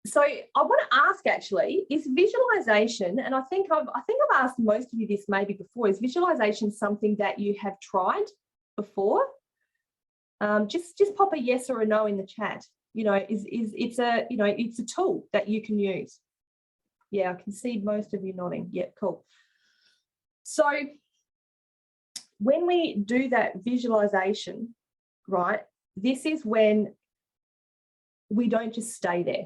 So I want to ask, actually, is visualization, and I think I've asked most of you this maybe before, is visualization something that you have tried before? Just pop a yes or a no in the chat. You know, it's a tool that you can use. Yeah, I can see most of you nodding. Yeah, cool. So when we do that visualization, right, this is when we don't just stay there,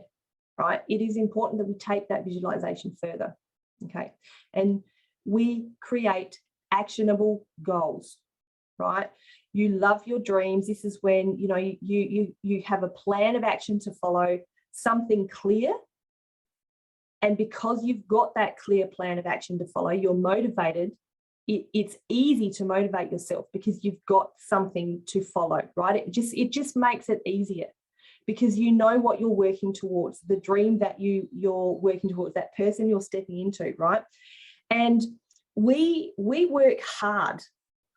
right? It is important that we take that visualization further, okay? And we create actionable goals, right? You love your dreams. This is when, you know, you have a plan of action to follow, something clear. And because you've got that clear plan of action to follow, you're motivated. It's easy to motivate yourself because you've got something to follow, right? It just makes it easier because you know what you're working towards, the dream that you're working towards, that person you're stepping into, right? And we work hard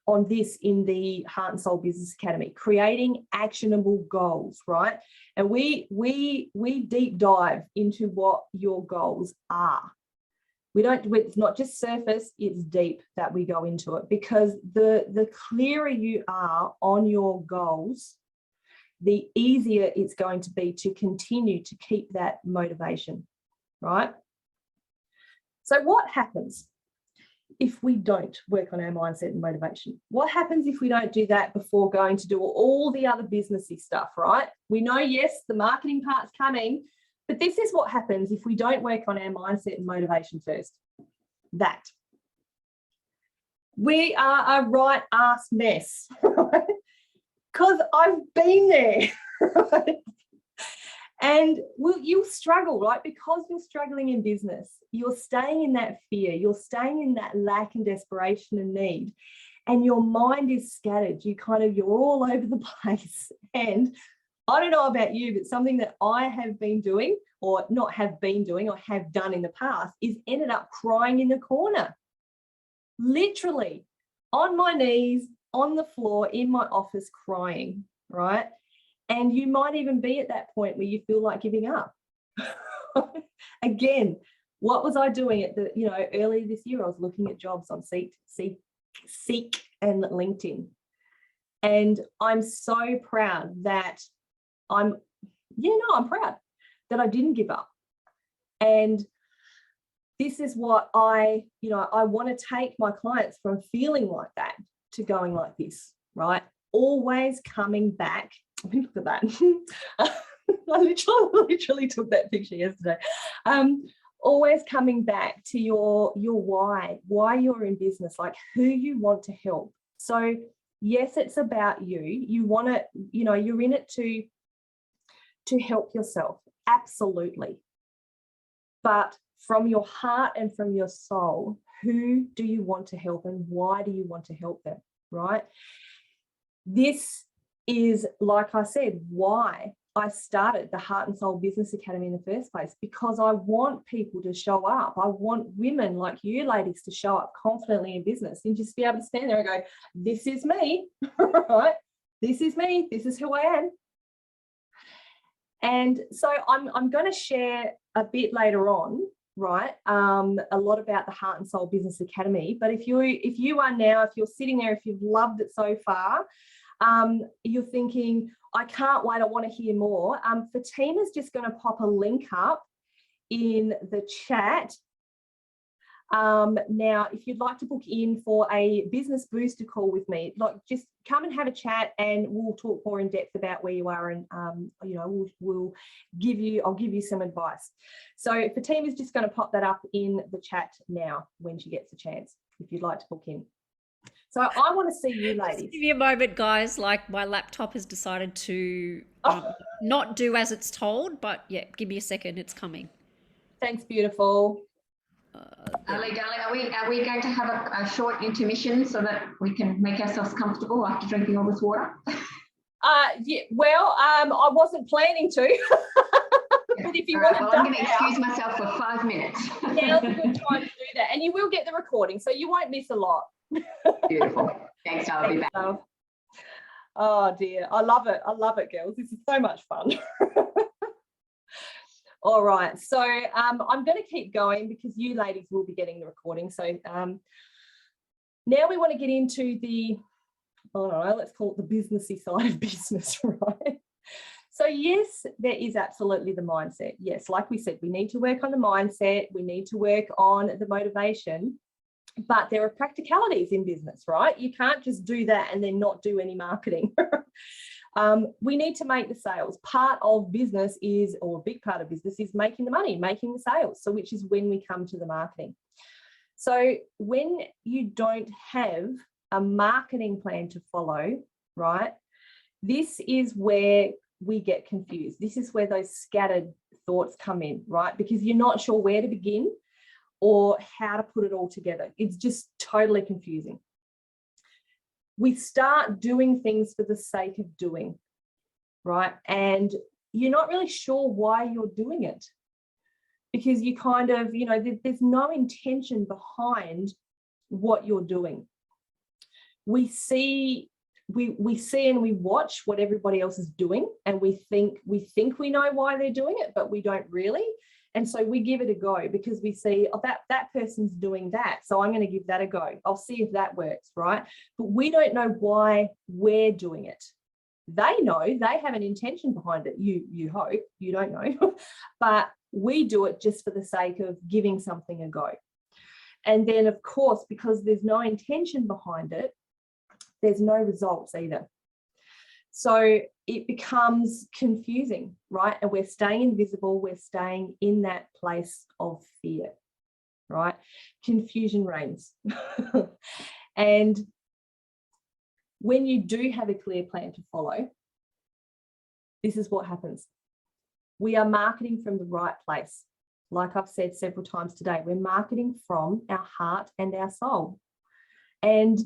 on this in the Heart and Soul Business Academy, creating actionable goals, right? And we deep dive into what your goals are. It's not just surface, it's deep that we go into it, because the clearer you are on your goals, the easier it's going to be to continue to keep that motivation, right? So what happens if we don't work on our mindset and motivation? What happens if we don't do that before going to do all the other businessy stuff, right? We know, yes, the marketing part's coming, but this is what happens if we don't work on our mindset and motivation first. That we are a right ass mess, right? Because I've been there, right? And you'll struggle, right? Because you're struggling in business, you're staying in that fear, you're staying in that lack and desperation and need, and your mind is scattered. You're all over the place. And I don't know about you, but something that I have been doing, or not have been doing, or have done in the past, is ended up crying in the corner, literally on my knees, on the floor, in my office, crying, right? And you might even be at that point where you feel like giving up. Again, what was I doing earlier this year? I was looking at jobs on Seek and LinkedIn. And I'm so proud that I'm proud that I didn't give up. And this is what I want to take my clients from feeling like that to going like this, right? Always coming back. Look at that. I literally took that picture yesterday. Always coming back to your why you're in business, like who you want to help. So yes, it's about you. You want to, you're in it to help yourself. Absolutely. But from your heart and from your soul, who do you want to help and why do you want to help them, right? This is, like I said, why I started the Heart and Soul Business Academy in the first place, because I want people to show up. I want women like you ladies to show up confidently in business and just be able to stand there and go, this is me, right? This is me. This is who I am. And so I'm going to share a bit later on, right, a lot about the Heart and Soul Business Academy. But if you're sitting there, if you've loved it so far, you're thinking, I can't wait, I want to hear more. Fatina's just going to pop a link up in the chat. Now, if you'd like to book in for a business booster call with me, like just come and have a chat and we'll talk more in depth about where you are, and I'll give you some advice. So Fatina's just going to pop that up in the chat now when she gets a chance, if you'd like to book in. So I want to see you ladies. Just give me a moment, guys. Like my laptop has decided to not do as it's told, but yeah, give me a second. It's coming. Thanks, beautiful. Ali, darling, are we going to have a short intermission so that we can make ourselves comfortable after drinking all this water? Yeah. Well, I wasn't planning to. But if you want to, I'm going to excuse myself for 5 minutes. Now's a good time to do that, and you will get the recording, so you won't miss a lot. Beautiful. Thanks, I'll be back. Oh dear, I love it, girls. This is so much fun. All right, so I'm going to keep going because you ladies will be getting the recording. So now we want to get into the, I don't know, let's call it the businessy side of business, right? So yes, there is absolutely the mindset. Yes, like we said, we need to work on the mindset. We need to work on the motivation. But there are practicalities in business, right? You can't just do that and then not do any marketing. We need to make the sales. Part of business is, or a big part of business is making the money, making the sales. So which is when we come to the marketing. So when you don't have a marketing plan to follow, right, this is where we get confused. This is where those scattered thoughts come in, right? Because you're not sure where to begin or how to put it all together. It's just totally confusing. We start doing things for the sake of doing, right? And you're not really sure why you're doing it because you kind of, you know, there's no intention behind what you're doing. We see and we watch what everybody else is doing, and we think we know why they're doing it, but we don't really. And so we give it a go because we see, oh, that person's doing that, so I'm going to give that a go. I'll see if that works, right? But we don't know why we're doing it. They know, they have an intention behind it. You hope, you don't know, but we do it just for the sake of giving something a go. And then, of course, because there's no intention behind it, there's no results either. So it becomes confusing, right? And we're staying invisible. We're staying in that place of fear, right? Confusion reigns. And when you do have a clear plan to follow, this is what happens. We are marketing from the right place. Like I've said several times today, we're marketing from our heart and our soul. And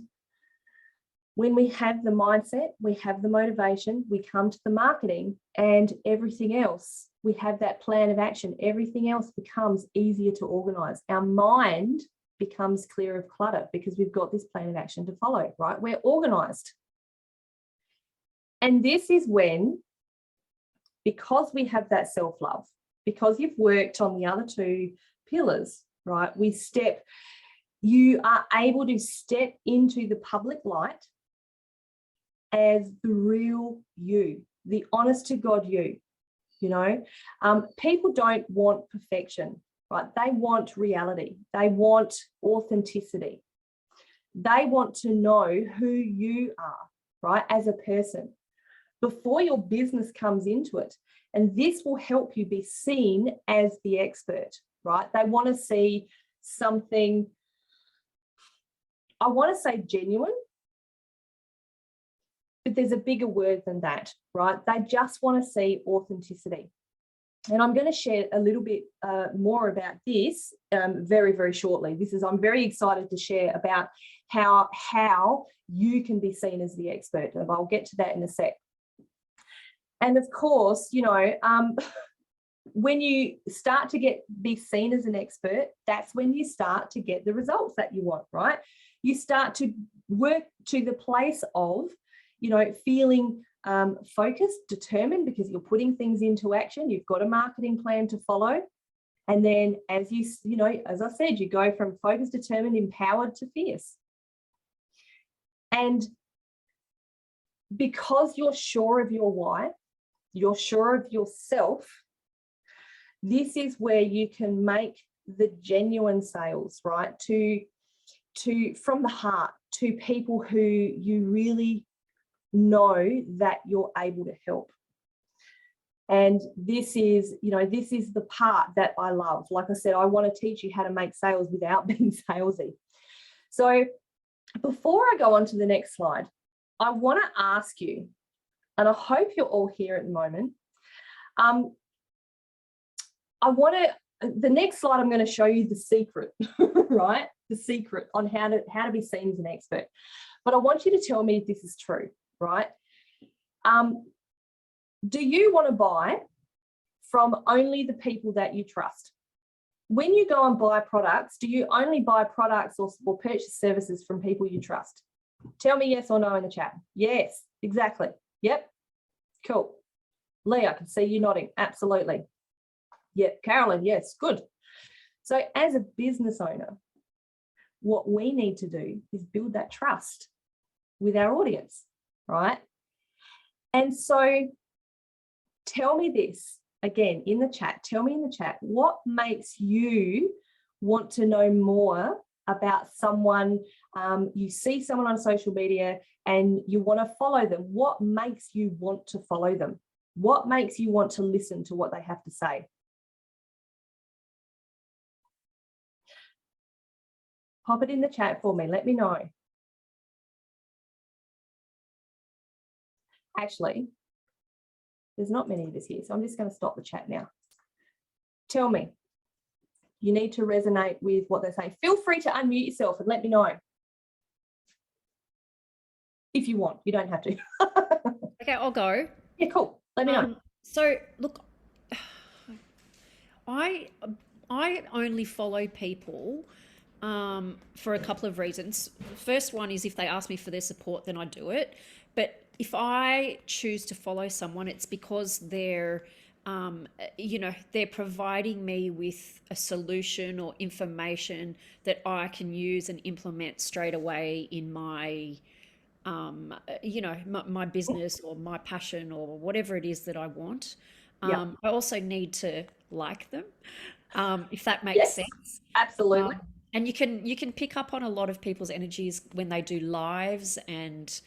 when we have the mindset, we have the motivation, we come to the marketing and everything else, we have that plan of action, everything else becomes easier to organize. Our mind becomes clear of clutter because we've got this plan of action to follow, right? We're organized. And this is when, because we have that self-love, because you've worked on the other two pillars, right? You are able to step into the public light as the real you, the honest to God you, you know. People don't want perfection, right? They want reality. They want authenticity. They want to know who you are, right, as a person before your business comes into it. And this will help you be seen as the expert, right? They want to see something, I want to say genuine, but there's a bigger word than that, right? They just want to see authenticity. And I'm going to share a little bit more about this very, very shortly. I'm very excited to share about how you can be seen as the expert. And I'll get to that in a sec. And of course, you know, when you start to be seen as an expert, that's when you start to get the results that you want, right? You start to work to the place of, you know, feeling focused, determined, because you're putting things into action. You've got a marketing plan to follow. And then as you know, as I said, you go from focused, determined, empowered to fierce. And because you're sure of your why, you're sure of yourself, this is where you can make the genuine sales, right? From the heart, to people who you really know that you're able to help. And this is, you know, this is the part that I love. Like I said, I want to teach you how to make sales without being salesy. So before I go on to the next slide, I want to ask you, and I hope you're all here at the moment. The next slide, I'm going to show you the secret, right? The secret on how to be seen as an expert. But I want you to tell me if this is true, right? Do you want to buy from only the people that you trust? When you go and buy products, do you only buy products or purchase services from people you trust? Tell me yes or no in the chat. Yes, exactly. Yep. Cool. Lee, I can see you nodding. Absolutely. Yep. Carolyn, yes, good. So as a business owner, what we need to do is build that trust with our audience, right? And so tell me this again in the chat. Tell me in the chat, what makes you want to know more about someone, you see someone on social media and you want to follow them. What makes you want to follow them? What makes you want to listen to what they have to say? Pop it in the chat for me. Let me know. Actually, there's not many of us here, so I'm just going to stop the chat now. Tell me. You need to resonate with what they're saying. Feel free to unmute yourself and let me know. If you want, you don't have to. Okay, I'll go. Yeah, cool. Let me know. So look, I only follow people for a couple of reasons. The first one is if they ask me for their support, then I do it. But if I choose to follow someone, it's because they're they're providing me with a solution or information that I can use and implement straight away in my my business or my passion or whatever it is that I want. I also need to like them, if that makes sense. Absolutely. And you can pick up on a lot of people's energies when they do lives and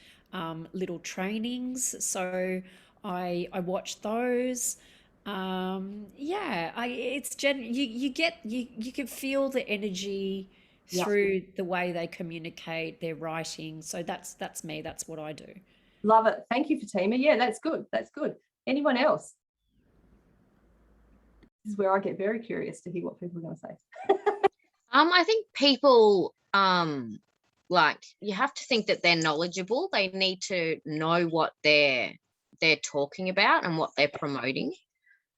little trainings. So I watch those. You can feel the energy through the way they communicate, their writing. So that's me. That's what I do. Love it. Thank you, Fatima. Yeah, that's good. That's good. Anyone else? This is where I get very curious to hear what people are going to say. I think people like, you have to think that they're knowledgeable. They need to know what they're talking about and what they're promoting.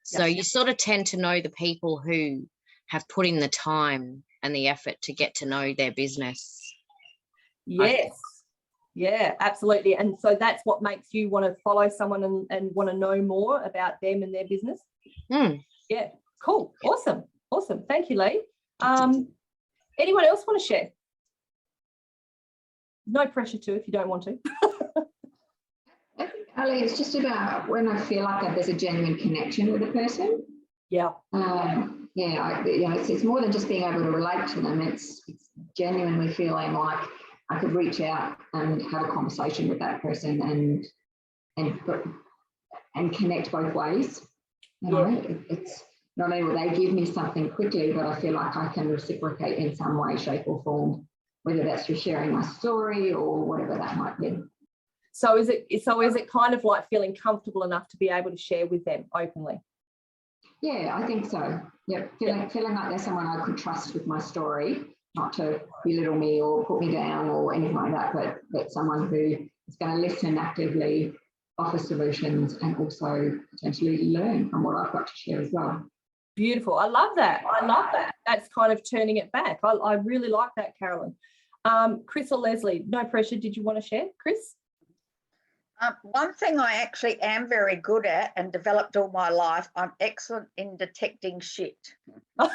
So you sort of tend to know the people who have put in the time and the effort to get to know their business. Yes. Yeah, absolutely. And so that's what makes you want to follow someone and want to know more about them and their business. Yeah, cool. Awesome. Awesome. Thank you, Lee. Anyone else want to share? No pressure to if you don't want to. I think, Ali, it's just about when I feel like there's a genuine connection with a person. Yeah. It's more than just being able to relate to them. It's genuinely feeling like I could reach out and have a conversation with that person and connect both ways. It's not only will they give me something quickly, but I feel like I can reciprocate in some way, shape, or form, whether that's through sharing my story or whatever that might be. So is it kind of like feeling comfortable enough to be able to share with them openly? Yeah, I think so. Yeah, feeling like there's someone I could trust with my story, not to belittle me or put me down or anything like that, but someone who is going to listen actively, offer solutions, and also potentially learn from what I've got to share as well. Beautiful. I love that. That's kind of turning it back. I really like that, Carolyn. Chris or Leslie, no pressure. Did you want to share, Chris? One thing I actually am very good at and developed all my life, I'm excellent in detecting shit. I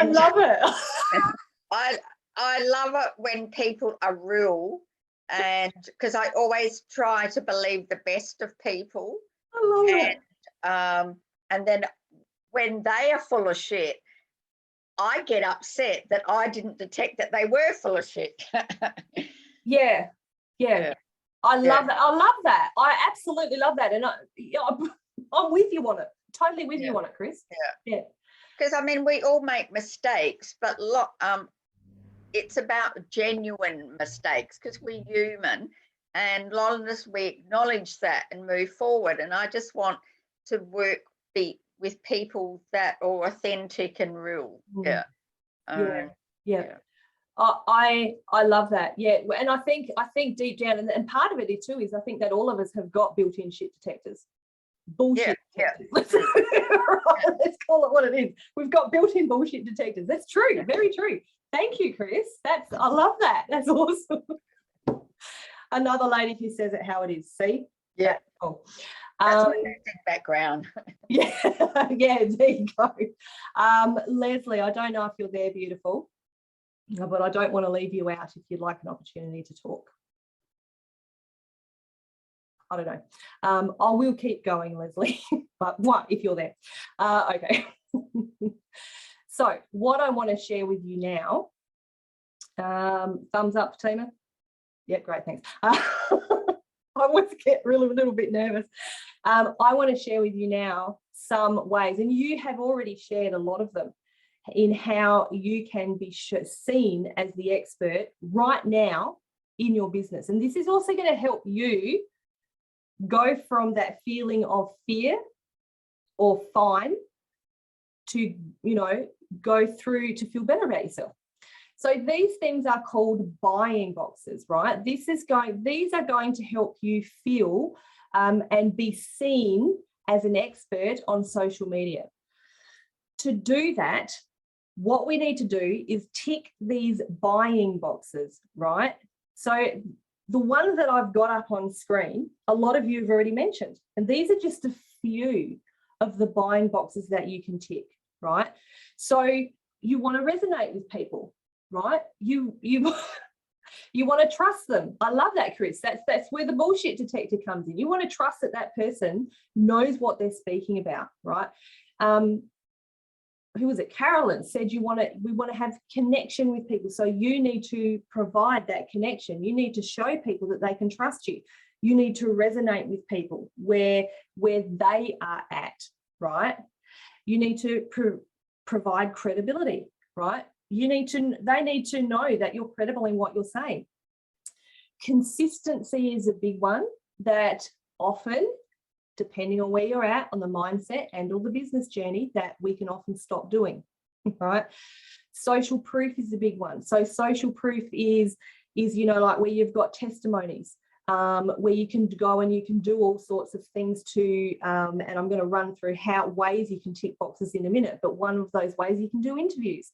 love it. I love it when people are real, and because I always try to believe the best of people. I love it. And then when they are full of shit, I get upset that I didn't detect that they were full of shit. Yeah. I love that. I love that. I absolutely love that. And I'm with you on it. Totally with you on it, Chris. Yeah. Because I mean, we all make mistakes, but it's about genuine mistakes because we're human, and a lot of us, we acknowledge that and move forward. And I just want to be with people that are authentic and real. Yeah. I love that. Yeah. And I think deep down, and part of it too is I think that all of us have got built-in shit detectors. Bullshit detectors. Let's call it what it is. We've got built-in bullshit detectors. That's true. Very true. Thank you, Chris. I love that. That's awesome. Another lady who says it how it is. See? Yeah. Cool. That's my background. Yeah, there you go. Leslie, I don't know if you're there, beautiful, but I don't want to leave you out if you'd like an opportunity to talk. I don't know. I will keep going, Leslie, but what if you're there? Okay. So what I want to share with you now, thumbs up, Tina. Yeah, great, thanks. I always get really a little bit nervous. I want to share with you now some ways, and you have already shared a lot of them, in how you can be seen as the expert right now in your business. And this is also going to help you go from that feeling of fear or fine to, go through to feel better about yourself. So these things are called buying boxes, right? These are going to help you feel and be seen as an expert on social media. To do that, what we need to do is tick these buying boxes, right? So the ones that I've got up on screen, a lot of you have already mentioned, and these are just a few of the buying boxes that you can tick, right? So you want to resonate with people, right? You want to trust them. I love that, Chris. That's where the bullshit detector comes in. You want to trust that that person knows what they're speaking about, right? Who was it? Carolyn said we want to have connection with people. So you need to provide that connection. You need to show people that they can trust you. You need to resonate with people where they are at, right? You need to provide credibility, right? They need to know that you're credible in what you're saying. Consistency is a big one that often, depending on where you're at on the mindset and or the business journey, that we can often stop doing, right? Social proof is a big one. So social proof is like where you've got testimonies, where you can go and you can do all sorts of things to, and I'm going to run through ways you can tick boxes in a minute, but one of those ways you can do interviews.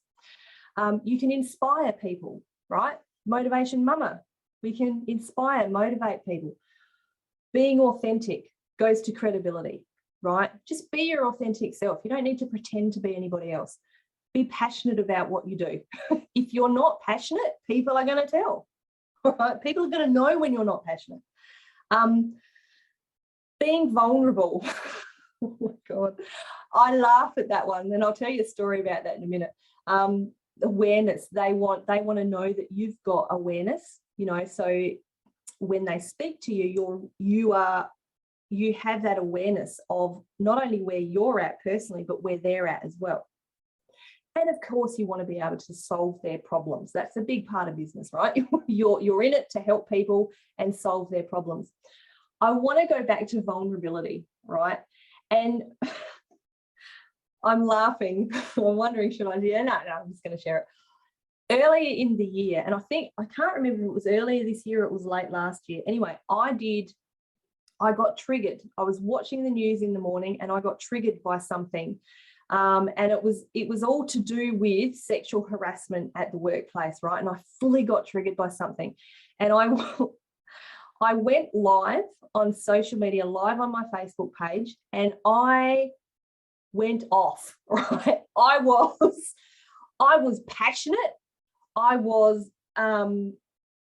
You can inspire people, right? Motivation Mama, we can inspire, motivate people. Being authentic goes to credibility, right? Just be your authentic self. You don't need to pretend to be anybody else. Be passionate about what you do. If you're not passionate, people are going to tell, right? People are going to know when you're not passionate. Being vulnerable. Oh my God. I laugh at that one, and I'll tell you a story about that in a minute. Awareness. They want to know that you've got awareness, so when they speak to you, you have that awareness of not only where you're at personally, but where they're at as well. And of course, you want to be able to solve their problems. That's a big part of business, right? You're in it to help people and solve their problems. I want to go back to vulnerability, right? And I'm laughing. I'm wondering, should I do it? No, I'm just going to share it. Earlier in the year, and I can't remember if it was earlier this year or it was late last year. Anyway, I got triggered. I was watching the news in the morning and I got triggered by something. And it was all to do with sexual harassment at the workplace, right? And I fully got triggered by something. And I went live on social media, live on my Facebook page, and I went off, right? I was passionate. I was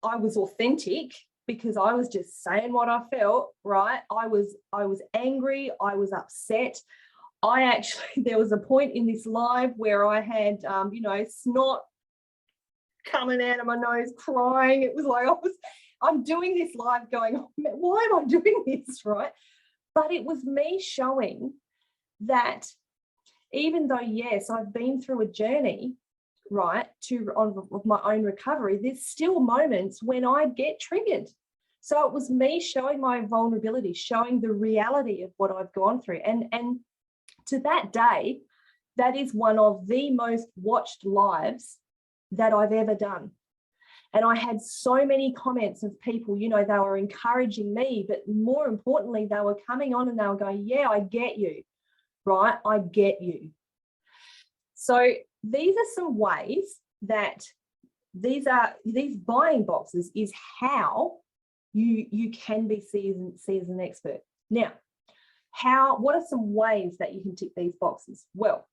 authentic, because I was just saying what I felt, right? I was angry. I was upset. There was a point in this live where I had, snot coming out of my nose, crying. It was like I'm doing this live going, oh, man, why am I doing this, right? But it was me showing that even though, yes, I've been through a journey, right, of my own recovery, there's still moments when I get triggered. So it was me showing my vulnerability, showing the reality of what I've gone through. And to that day, that is one of the most watched lives that I've ever done. And I had so many comments of people, they were encouraging me, but more importantly, they were coming on and they were going, yeah, I get you, right? I get you. So these are some ways that these buying boxes is how you can be seen as an expert. Now, what are some ways that you can tick these boxes? Well,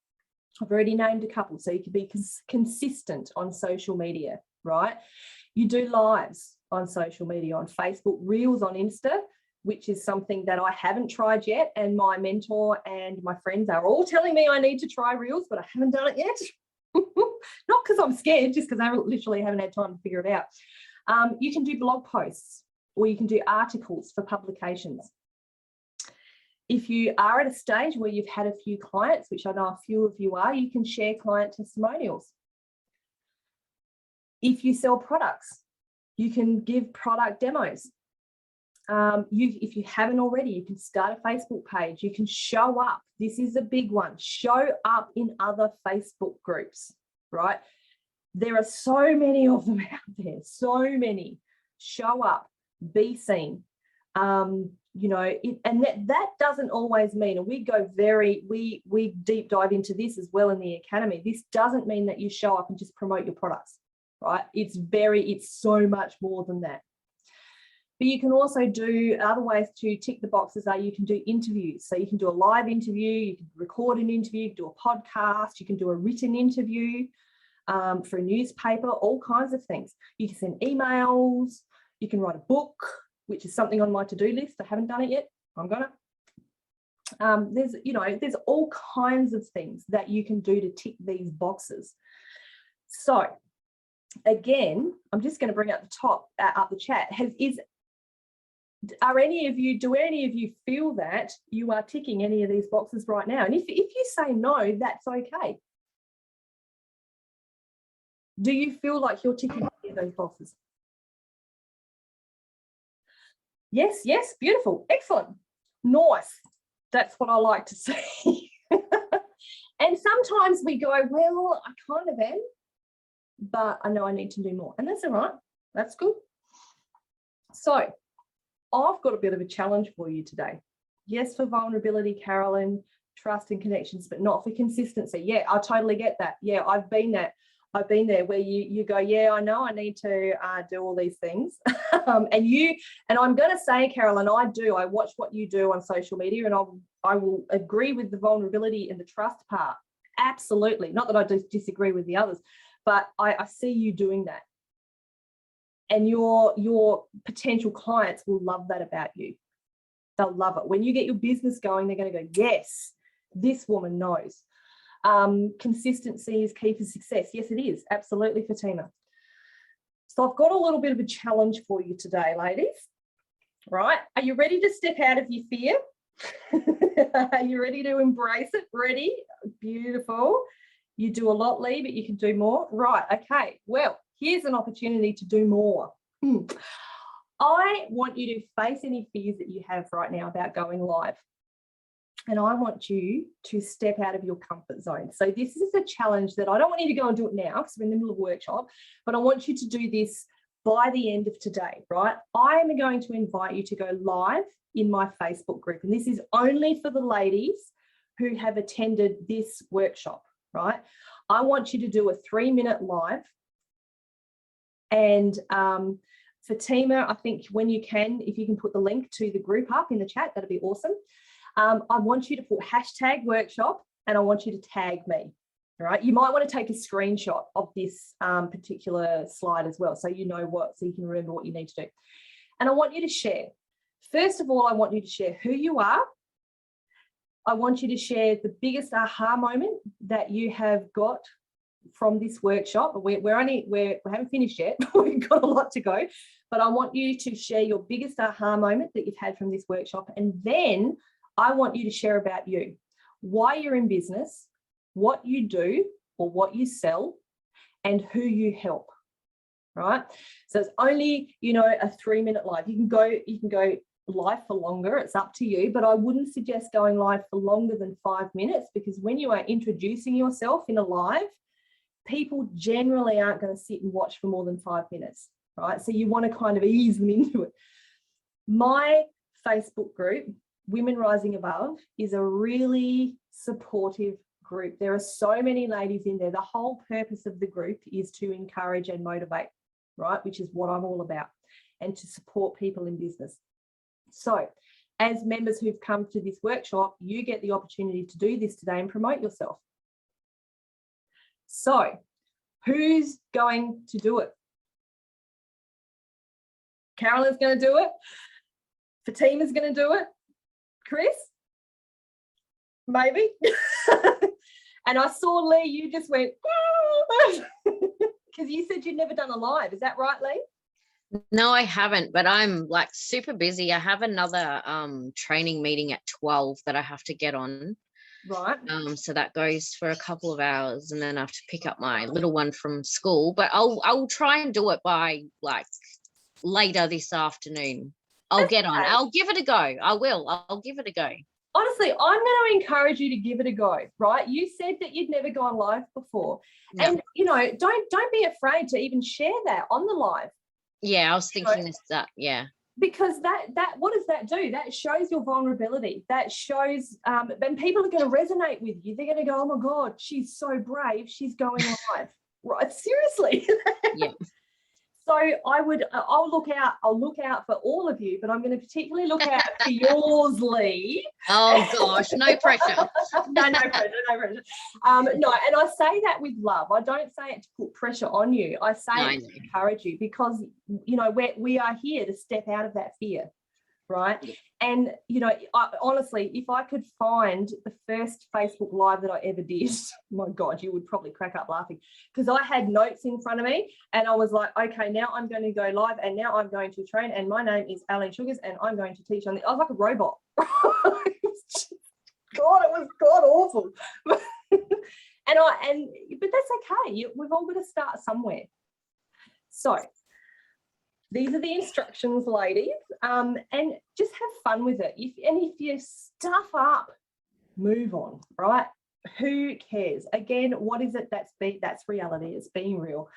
I've already named a couple. So you can be consistent on social media, right? You do lives on social media, on Facebook, Reels on Insta, which is something that I haven't tried yet. And my mentor and my friends are all telling me I need to try Reels, but I haven't done it yet. Not because I'm scared, just because I literally haven't had time to figure it out. You can do blog posts, or you can do articles for publications. If you are at a stage where you've had a few clients, which I know a few of you are, you can share client testimonials. If you sell products, you can give product demos. If you haven't already, you can start a Facebook page. You can show up. This is a big one. Show up in other Facebook groups, right? There are so many of them out there, so many. Show up, be seen. You know, and that doesn't always mean, and we deep dive into this as well in the academy. This doesn't mean that you show up and just promote your products, right? It's so much more than that. But you can also do other ways to tick the boxes. You can do interviews. So you can do a live interview, you can record an interview, you can do a podcast, you can do a written interview for a newspaper, all kinds of things. You can send emails, you can write a book, which is something on my to-do list. I haven't done it yet. I'm gonna. There's all kinds of things that you can do to tick these boxes. So again, I'm just going to bring up the chat. Do any of you feel that you are ticking any of these boxes right now? And if you say no, that's okay. Do you feel like you're ticking any of those boxes? Yes, beautiful, excellent, nice. That's what I like to see. And sometimes we go, well, I kind of am, but I know I need to do more. And that's all right, that's good. So I've got a bit of a challenge for you today. Yes, for vulnerability, Carolyn, trust and connections, but not for consistency. Yeah, I totally get that. Yeah, I've been there where you go, yeah, I know I need to do all these things. And I'm going to say, Carolyn, I watch what you do on social media, and I will agree with the vulnerability and the trust part. Absolutely. Not that I disagree with the others, but I see you doing that. And your potential clients will love that about you. They'll love it. When you get your business going, they're going to go, yes, this woman knows. Consistency is key for success. Yes, it is. Absolutely, Fatima. So I've got a little bit of a challenge for you today, ladies. Right? Are you ready to step out of your fear? Are you ready to embrace it? Ready? Beautiful. You do a lot, Lee, but you can do more. Right. Okay. Well, here's an opportunity to do more. I want you to face any fears that you have right now about going live. And I want you to step out of your comfort zone. So this is a challenge that I don't want you to go and do it now because we're in the middle of a workshop, but I want you to do this by the end of today, right? I am going to invite you to go live in my Facebook group. And this is only for the ladies who have attended this workshop, right? I want you to do a 3-minute live. And Fatima, I think when you can, if you can put the link to the group up in the chat, that'd be awesome. I want you to put #workshop and I want you to tag me. All right. You might want to take a screenshot of this particular slide as well, so you know so you can remember what you need to do. And I want you to share. First of all, I want you to share who you are. I want you to share the biggest aha moment that you have got from this workshop. We haven't finished yet. We've got a lot to go, but I want you to share your biggest aha moment that you've had from this workshop. And then I want you to share about you, why you're in business, what you do or what you sell, and who you help, right? So it's only, a 3-minute live. You can go live for longer, it's up to you, but I wouldn't suggest going live for longer than 5 minutes, because when you are introducing yourself in a live, people generally aren't going to sit and watch for more than 5 minutes, right? So you want to kind of ease them into it. My Facebook group, Women Rising Above, is a really supportive group. There are so many ladies in there. The whole purpose of the group is to encourage and motivate, right? Which is what I'm all about, and to support people in business. So as members who've come to this workshop, you get the opportunity to do this today and promote yourself. So who's going to do it? Carolyn's going to do it. Fatima's going to do it. Chris? Maybe. And I saw, Lee, you just went, because you said you'd never done a live. Is that right, Lee? No, I haven't, but I'm like super busy. I have another training meeting at 12 that I have to get on. Right. So that goes for a couple of hours, and then I have to pick up my little one from school. But I'll try and do it by like later this afternoon. I'll get on. I'll give it a go. I'll give it a go. Honestly, I'm going to encourage you to give it a go, right? You said that you'd never gone live before. Yeah. And, don't be afraid to even share that on the live. Yeah, I was thinking that, yeah. Because that what does that do? That shows your vulnerability. That shows, and people are going to resonate with you. They're going to go, oh my God, she's so brave. She's going live. Right? Seriously. Yeah. So I'll look out for all of you, but I'm going to particularly look out for yours, Lee. Oh gosh, no pressure. No pressure. No, and I say that with love. I don't say it to put pressure on you. I say it to encourage you, because we are here to step out of that fear, right? And honestly, if I could find the first Facebook Live that I ever did, my God, you would probably crack up laughing, because I had notes in front of me and I was like, okay, now I'm going to go live and now I'm going to train, and my name is Aline Sugars and I'm going to teach on the. I was like a robot. It was god awful. But that's okay. We've all got to start somewhere. So these are the instructions, ladies, and just have fun with it. If you stuff up, move on, right? Who cares? Again, what is it that's reality? It's being real.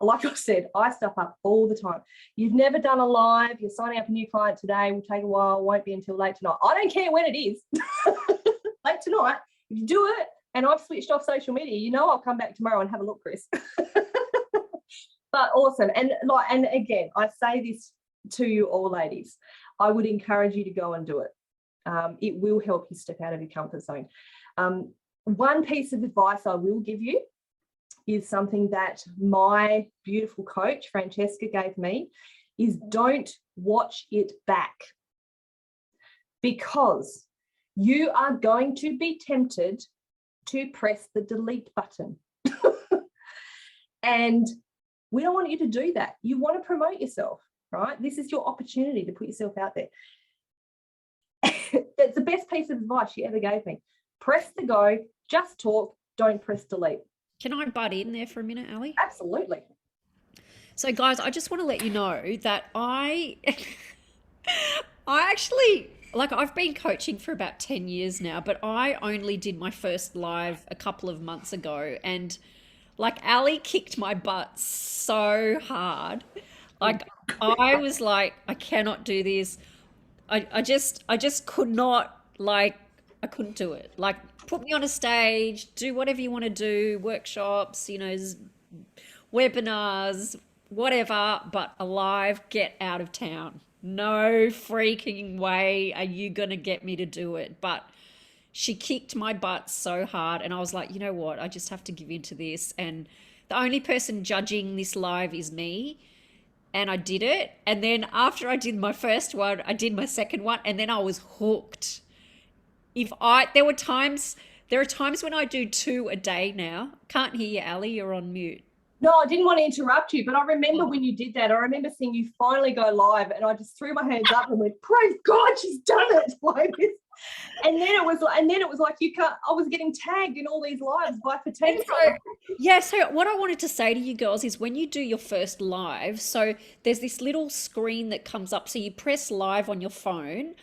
Like I said, I stuff up all the time. You've never done a live, you're signing up a new client today, will take a while, won't be until late tonight. I don't care when it is. Late tonight, if you do it and I've switched off social media, I'll come back tomorrow and have a look, Chris. But awesome. And again, I say this to you all, ladies, I would encourage you to go and do it. It will help you step out of your comfort zone. One piece of advice I will give you is something that my beautiful coach, Francesca, gave me, is don't watch it back, because you are going to be tempted to press the delete button. And we don't want you to do that. You want to promote yourself, right? This is your opportunity to put yourself out there. That's the best piece of advice she ever gave me. Press the go, just talk, don't press delete. Can I butt in there for a minute, Ali? Absolutely. So guys, I just want to let you know that I actually, I've been coaching for about 10 years now, but I only did my first live a couple of months ago, and Ali kicked my butt so hard. I was like, I cannot do this. I just could not, I couldn't do it. Put me on a stage, do whatever you want to do, workshops, webinars, whatever, but alive, get out of town. No freaking way are you going to get me to do it. But she kicked my butt so hard, and I was like, you know what? I just have to give in to this. And the only person judging this live is me. And I did it. And then after I did my first one, I did my second one, and then I was hooked. There are times when I do 2 a day now. Can't hear you, Ali. You're on mute. No, I didn't want to interrupt you, but I remember when you did that. I remember seeing you finally go live, and I just threw my hands up and went, "Praise God, she's done it!" Like this. And then it was like you can't. I was getting tagged in all these lives by fatigue. So what I wanted to say to you girls is, when you do your first live, so there's this little screen that comes up. So you press live on your phone,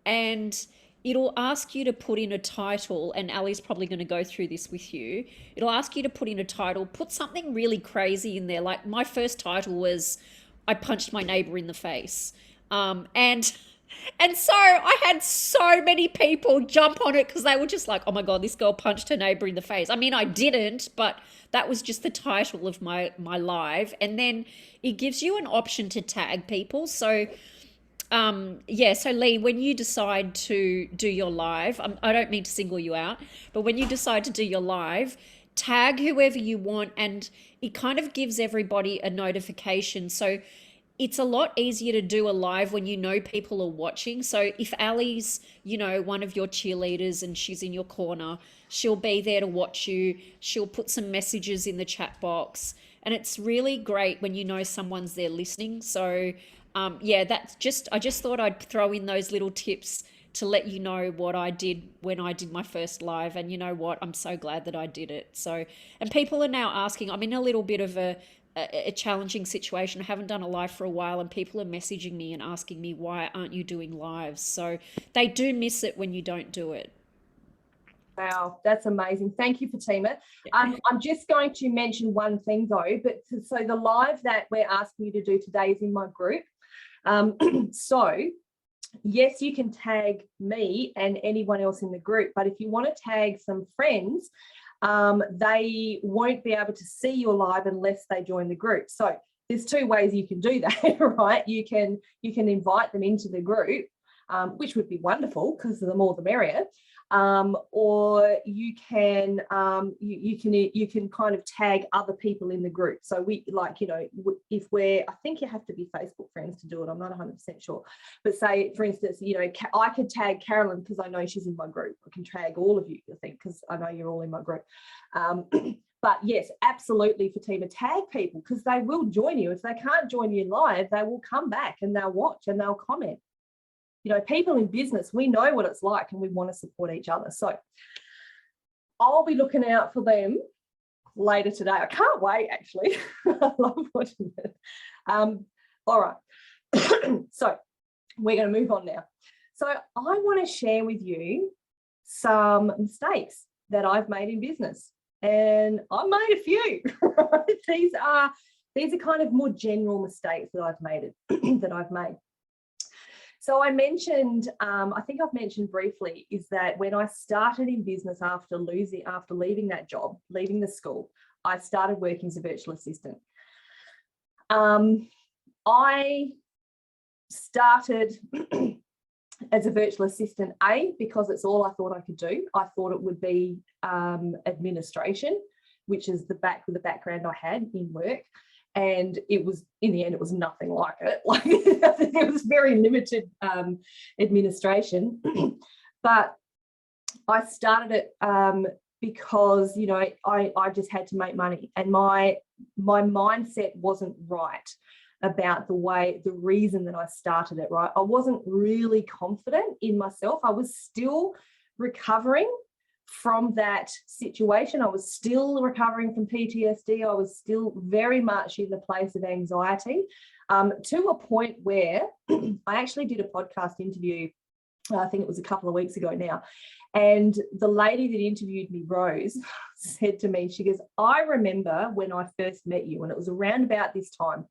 and it'll ask you to put in a title, and Ali's probably going to go through this with you. It'll ask you to put in a title, put something really crazy in there. Like my first title was, I punched my neighbor in the face. And so I had so many people jump on it because they were just like, oh my God, this girl punched her neighbor in the face. I mean, I didn't, but that was just the title of my live. And then it gives you an option to tag people. So so Lee, when you decide to do your live, I don't mean to single you out, but when you decide to do your live, tag whoever you want, and it kind of gives everybody a notification. So it's a lot easier to do a live when you know people are watching. So if Ali's, one of your cheerleaders and she's in your corner, she'll be there to watch you. She'll put some messages in the chat box. And it's really great when you know someone's there listening. So yeah, I just thought I'd throw in those little tips to let you know what I did when I did my first live. And you know what? I'm so glad that I did it. So, and people are now asking, I'm in a little bit of a challenging situation. I haven't done a live for a while and people are messaging me and asking me, why aren't you doing lives? So they do miss it when you don't do it. Wow, that's amazing. Thank you, Fatima. I'm just going to mention one thing though, so the live that we're asking you to do today is in my group. So yes, you can tag me and anyone else in the group, but if you want to tag some friends, they won't be able to see your live unless they join the group. So there's two ways you can do that, right? You can invite them into the group, which would be wonderful because the more the merrier. Or you can you can kind of tag other people in the group. So we if I think you have to be Facebook friends to do it. I'm not 100% sure, but say for instance, I could tag Carolyn because I know she's in my group. I can tag all of you, I think, because I know you're all in my group. But yes, absolutely, Fatima, tag people because they will join you. If they can't join you live, they will come back and they'll watch and they'll comment. People in business, we know what it's like and we want to support each other. So I'll be looking out for them later today. I can't wait, actually. I love watching it. All right. So we're going to move on now. So I want to share with you some mistakes that I've made in business. And I've made a few. These are kind of more general mistakes that I've made. So I mentioned, I think I've mentioned briefly, is that when I started in business after leaving that job, leaving the school, I started working as a virtual assistant. I started as a virtual assistant, because it's all I thought I could do. I thought it would be administration, which is the background I had in work. And it was, in the end, it was nothing like it. Like it was very limited administration. But I started it because, I just had to make money. And my mindset wasn't right about the reason that I started it, right? I wasn't really confident in myself. I was still recovering from that situation. I was still recovering from PTSD. I was still very much in the place of anxiety, to a point where I actually did a podcast interview, I think it was a couple of weeks ago now, and the lady that interviewed me, Rose, said to me, she goes, I remember when I first met you, and it was around about this time.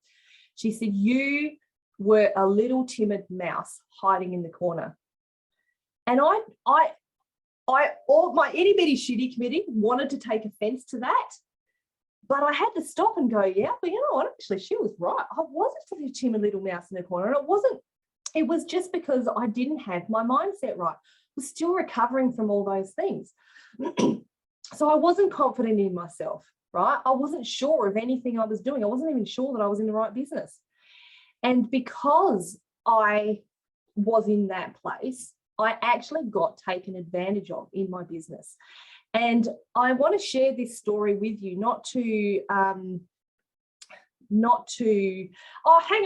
She said, you were a little timid mouse hiding in the corner. And all my itty bitty shitty committee wanted to take offense to that, but I had to stop and go, yeah, but you know what? Actually, she was right. I wasn't a timid little mouse in the corner, and it was just because I didn't have my mindset right. I was still recovering from all those things. So I wasn't confident in myself, right? I wasn't sure of anything I was doing. I wasn't even sure that I was in the right business. And because I was in that place, I actually got taken advantage of in my business. And I want to share this story with you, not to, hang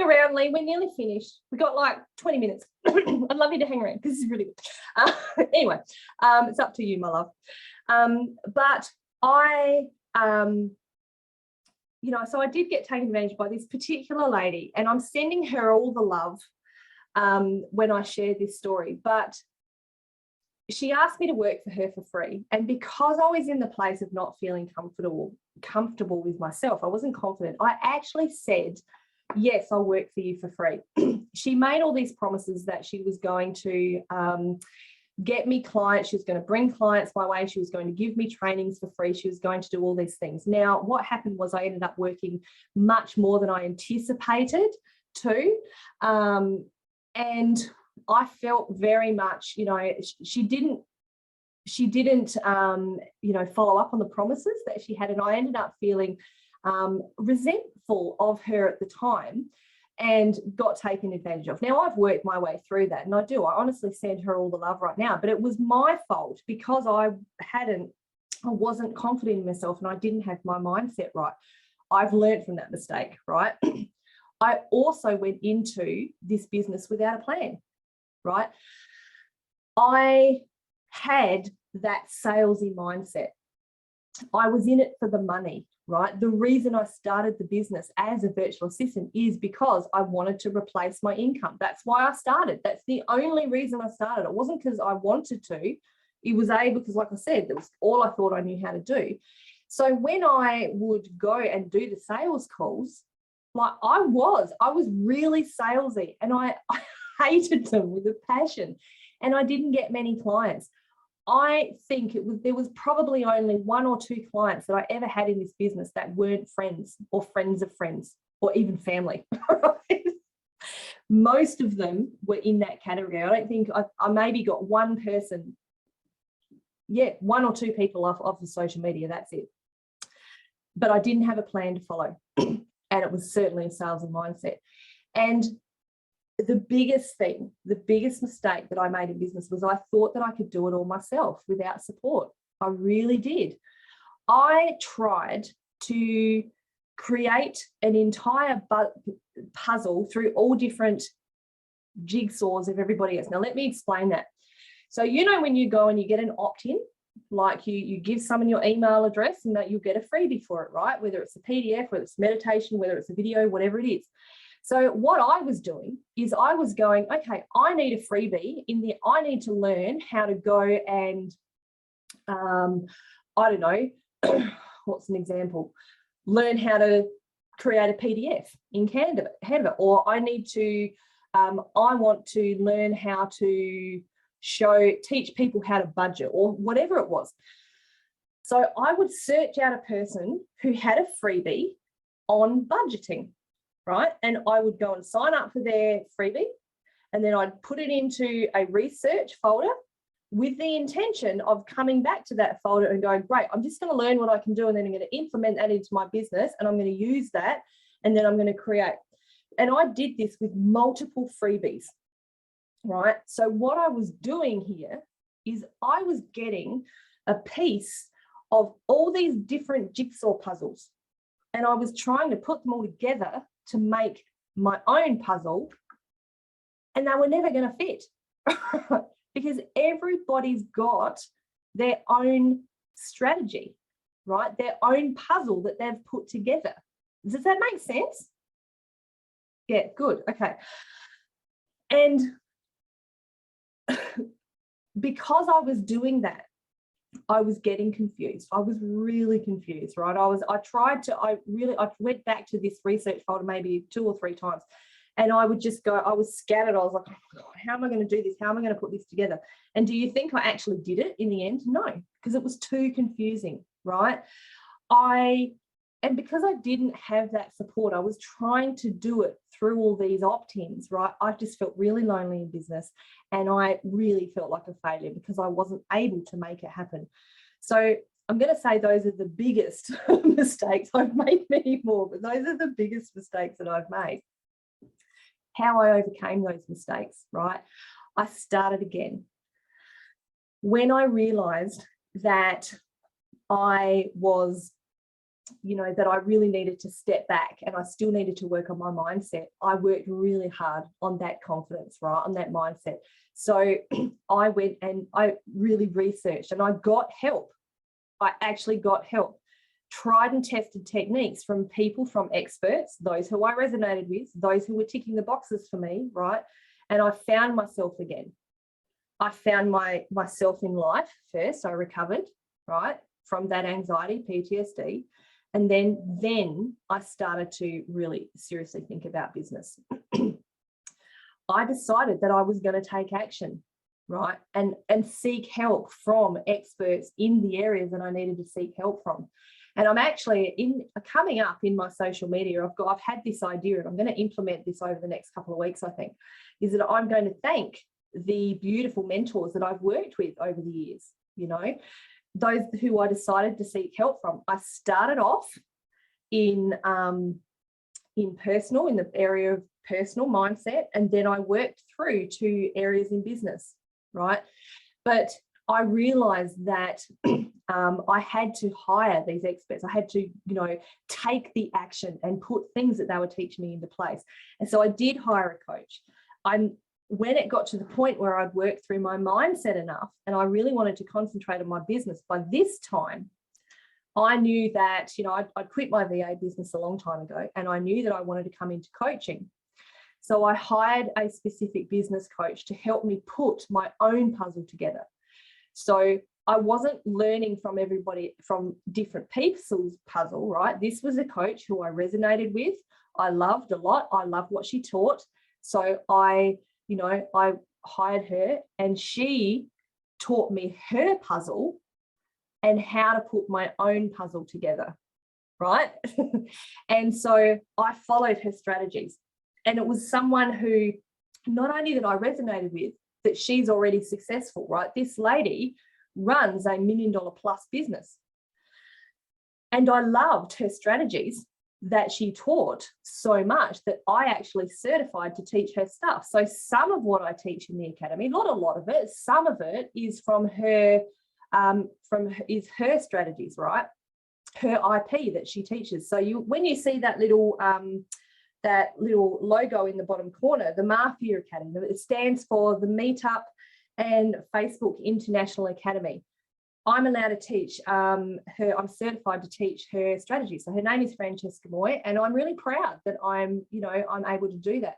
around, Lee, we're nearly finished. We got like 20 minutes. I'd love you to hang around because this is really good. Anyway, it's up to you, my love. But I, so I did get taken advantage by this particular lady, and I'm sending her all the love when I share this story, but she asked me to work for her for free. And because I was in the place of not feeling comfortable with myself, I wasn't confident. I actually said, yes, I'll work for you for free. She made all these promises that she was going to get me clients. She was going to bring clients my way. She was going to give me trainings for free. She was going to do all these things. Now, what happened was I ended up working much more than I anticipated to. And I felt very much, she didn't follow up on the promises that she had. And I ended up feeling resentful of her at the time. and got taken advantage of. Now, I've worked my way through that, and I honestly send her all the love right now, but it was my fault because I wasn't confident in myself and I didn't have my mindset right. I've learned from that mistake, right? I also went into this business without a plan, right? I had that salesy mindset. I was in it for the money, right? The reason I started the business as a virtual assistant is because I wanted to replace my income. That's why I started. That's the only reason I started. It wasn't because I wanted to. It was because, like I said, that was all I thought I knew how to do. So when I would go and do the sales calls, like I was really salesy, and I hated them with a passion, and I didn't get many clients. I think there was probably only 1 or 2 clients that I ever had in this business that weren't friends or friends of friends or even family. Most of them were in that category. I don't think I maybe got one person, 1 or 2 people off the social media, that's it. But I didn't have a plan to follow, and it was certainly a salesy mindset. And the biggest mistake that I made in business was I thought that I could do it all myself without support. I really did. I tried to create an entire puzzle through all different jigsaws of everybody else. Now, let me explain that. So, when you go and you get an opt-in, like you give someone your email address and that you'll get a freebie for it, right? Whether it's a PDF, whether it's meditation, whether it's a video, whatever it is. So what I was doing is I was going, okay, I need a freebie I need to learn how to go and, I don't know, what's an example? Learn how to create a PDF in Canva, or I need to, I want to learn how to teach people how to budget, or whatever it was. So I would search out a person who had a freebie on budgeting, right? And I would go and sign up for their freebie, and then I'd put it into a research folder with the intention of coming back to that folder and going, great, I'm just going to learn what I can do, and then I'm going to implement that into my business, and I'm going to use that, and then I'm going to create. And I did this with multiple freebies, right? So what I was doing here is I was getting a piece of all these different jigsaw puzzles, and I was trying to put them all together to make my own puzzle, and they were never going to fit because everybody's got their own strategy, right? Their own puzzle that they've put together. Does that make sense? Yeah, good. Okay. And because I was doing that, I was getting confused. I was really confused, right? I went back to this research folder maybe 2 or 3 times, and I would just go, I was scattered. I was like, oh my God, how am I going to do this? How am I going to put this together? And do you think I actually did it in the end? No, because it was too confusing, right? And because I didn't have that support, I was trying to do it through all these opt-ins, right? I just felt really lonely in business, and I really felt like a failure because I wasn't able to make it happen. So I'm going to say those are the biggest mistakes. I've made many more, but those are the biggest mistakes that I've made. How I overcame those mistakes, right? I started again. When I realized that I was, that I really needed to step back and I still needed to work on my mindset, I worked really hard on that confidence, right? On that mindset. So I went and I really researched and I got help. I actually got help. Tried and tested techniques from people, from experts, those who I resonated with, those who were ticking the boxes for me, right? And I found myself again. I found myself in life first. I recovered, right, from that anxiety, PTSD. And then I started to really seriously think about business. I decided that I was going to take action, right, and seek help from experts in the areas that I needed to seek help from. And I'm actually coming up in my social media. I've had this idea, and I'm going to implement this over the next couple of weeks, I think, is that I'm going to thank the beautiful mentors that I've worked with over the years, those who I decided to seek help from. I started off in in the area of personal mindset, and then I worked through to areas in business, right? But I realized that I had to hire these experts. I had to, take the action and put things that they were teaching me into place. And so I did hire a coach. When it got to the point where I'd worked through my mindset enough and I really wanted to concentrate on my business, by this time, I knew that, I'd quit my VA business a long time ago, and I knew that I wanted to come into coaching. So I hired a specific business coach to help me put my own puzzle together. So I wasn't learning from everybody, from different people's puzzle, right? This was a coach who I resonated with. I loved a lot. I loved what she taught. So I hired her, and she taught me her puzzle and how to put my own puzzle together, right? And so I followed her strategies. And it was someone who, not only that I resonated with, that she's already successful, right? This lady runs $1 million plus business. And I loved her strategies that she taught so much that I actually certified to teach her stuff. So some of what I teach in the academy, not a lot of it, some of it is from her, her strategies, right? Her IP that she teaches. So when you see that little logo in the bottom corner, the Mafia Academy, it stands for the Meetup and Facebook International Academy. I'm allowed to teach her, I'm certified to teach her strategy. So her name is Francesca Moy, and I'm really proud that I'm able to do that.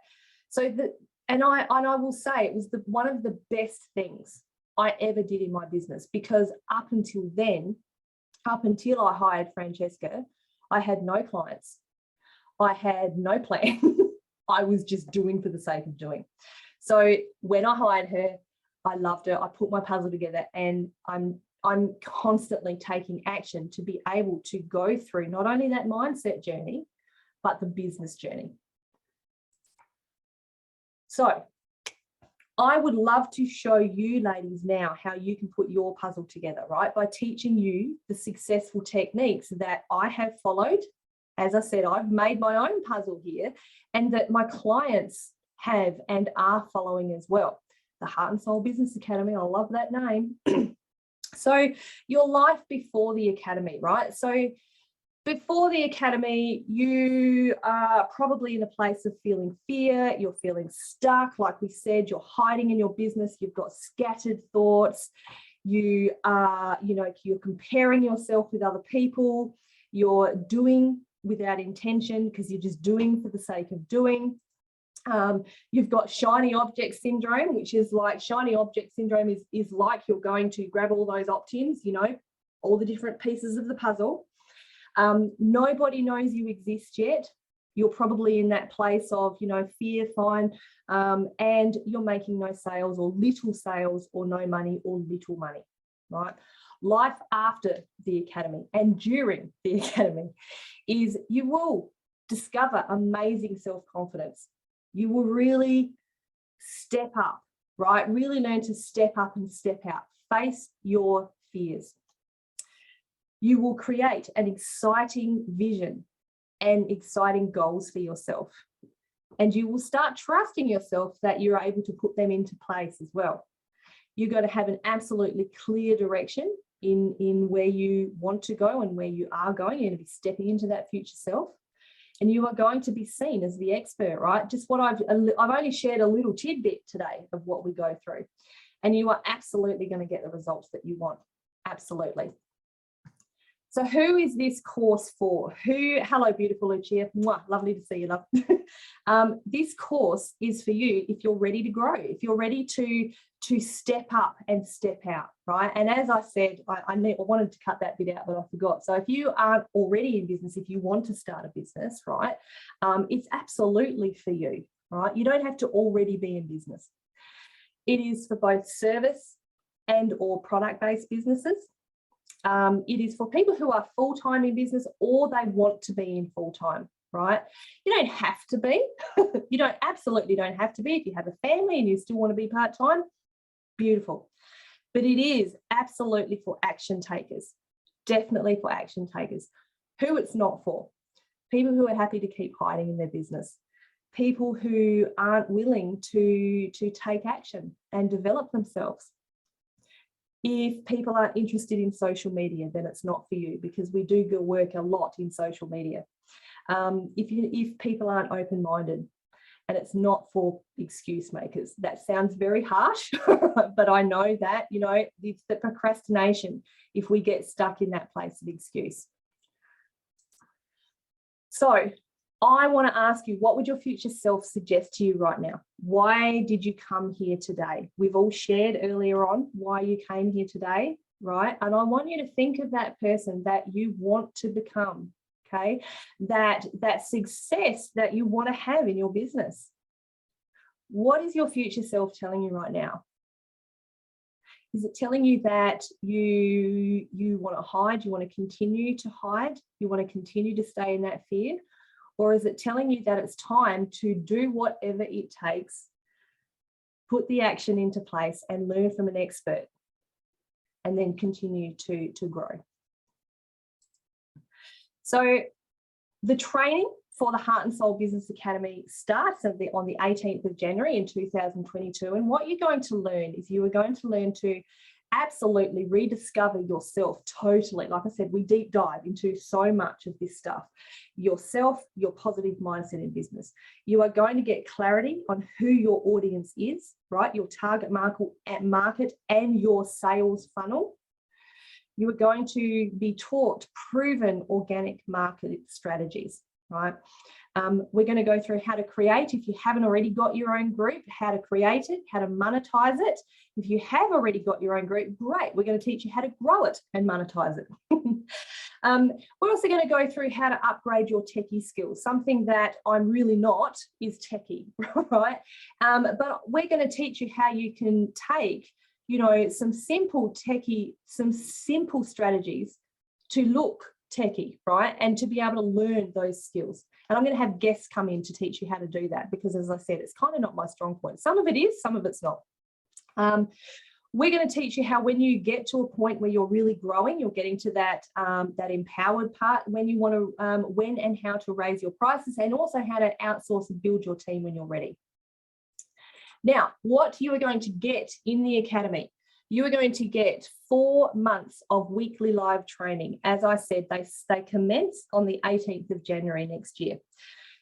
So I will say it was one of the best things I ever did in my business, because up until I hired Francesca, I had no clients. I had no plan. I was just doing for the sake of doing. So when I hired her, I loved her. I put my puzzle together, and I'm constantly taking action to be able to go through not only that mindset journey, but the business journey. So I would love to show you ladies now how you can put your puzzle together, right? By teaching you the successful techniques that I have followed. As I said, I've made my own puzzle here, and that my clients have and are following as well. The Heart and Soul Business Academy, I love that name. So your life before the academy, right? So before the academy, you are probably in a place of feeling fear. You're feeling stuck. Like we said, you're hiding in your business. You've got scattered thoughts. You are, you're comparing yourself with other people. You're doing without intention because you're just doing for the sake of doing. You've got shiny object syndrome, which is like shiny object syndrome is like you're going to grab all those opt-ins, all the different pieces of the puzzle. Nobody knows you exist yet. You're probably in that place of, fear, fine, and you're making no sales or little sales or no money or little money, right? Life after the academy and during the academy is you will discover amazing self-confidence. You will really step up, right? Really learn to step up and step out. Face your fears. You will create an exciting vision and exciting goals for yourself. And you will start trusting yourself that you're able to put them into place as well. You're going to have an absolutely clear direction in where you want to go and where you are going. You're going to be stepping into that future self. And you are going to be seen as the expert, right? Just what I've only shared a little tidbit today of what we go through. And you are absolutely going to get the results that you want. Absolutely. So who is this course for? Hello, beautiful Lucia. Mwah, lovely to see you, love. This course is for you if you're ready to grow, if you're ready to step up and step out, right? And as I said, I wanted to cut that bit out, but I forgot. So if you aren't already in business, if you want to start a business, right, it's absolutely for you, right? You don't have to already be in business. It is for both service and or product-based businesses. It is for people who are full-time in business or they want to be in full-time, right? You don't have to be. You absolutely don't have to be. If you have a family and you still want to be part-time, beautiful. But it is absolutely for action takers, definitely for action takers. Who it's not for. people who are happy to keep hiding in their business, people who aren't willing to take action and develop themselves. If people aren't interested in social media, then it's not for you, because we do work a lot in social media. If people aren't open-minded, and it's not for excuse makers. That sounds very harsh, but I know that, you know, it's the procrastination if we get stuck in that place of excuse. So I want to ask you, what would your future self suggest to you right now? Why did you come here today? We've all shared earlier on why you came here today, right? And I want you to think of that person that you want to become. Okay, that success that you want to have in your business. What is your future self telling you right now? Is it telling you that you want to hide, you want to continue to hide, you want to continue to stay in that fear? Or is it telling you that it's time to do whatever it takes, put the action into place and learn from an expert, and then continue to grow? So the training for the Heart and Soul Business Academy starts on the 18th of January in 2022. And what you're going to learn is you are going to learn to absolutely rediscover yourself totally. Like I said, we deep dive into so much of this stuff. Yourself, your positive mindset in business. You are going to get clarity on who your audience is, right? Your target market and your sales funnel. You are going to be taught proven organic market strategies, right? We're going to go through how to create, if you haven't already got your own group, how to create it, how to monetize it. If you have already got your own group, great. We're going to teach you how to grow it and monetize it. We're also going to go through how to upgrade your techie skills. Something that I'm really not is techie, right? But we're going to teach you how you can take, you know, some simple strategies to look techie, right? And to be able to learn those skills. And I'm going to have guests come in to teach you how to do that, because as I said, it's kind of not my strong point. Some of it is, some of it's not. We're going to teach you how, when you get to a point where you're really growing, you're getting to that empowered part, when you want to, when and how to raise your prices, and also how to outsource and build your team when you're ready. Now, what you are going to get in the academy, you are going to get 4 months of weekly live training. As I said, they commence on the 18th of January next year.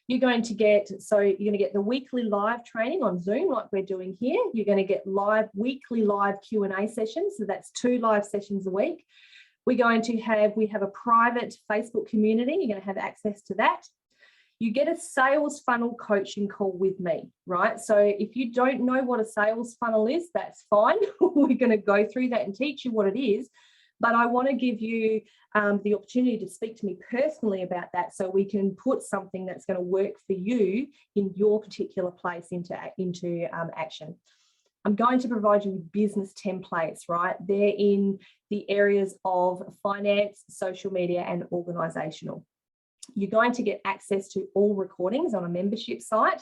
You're going to get the weekly live training on Zoom, like we're doing here. You're going to get weekly live Q&A sessions. So that's 2 live sessions a week. We have a private Facebook community. You're going to have access to that. You get a sales funnel coaching call with me, right? So if you don't know what a sales funnel is, that's fine. We're going to go through that and teach you what it is. But I want to give you the opportunity to speak to me personally about that, so we can put something that's going to work for you in your particular place into action. I'm going to provide you with business templates, right? They're in the areas of finance, social media, and organizational. You're going to get access to all recordings on a membership site.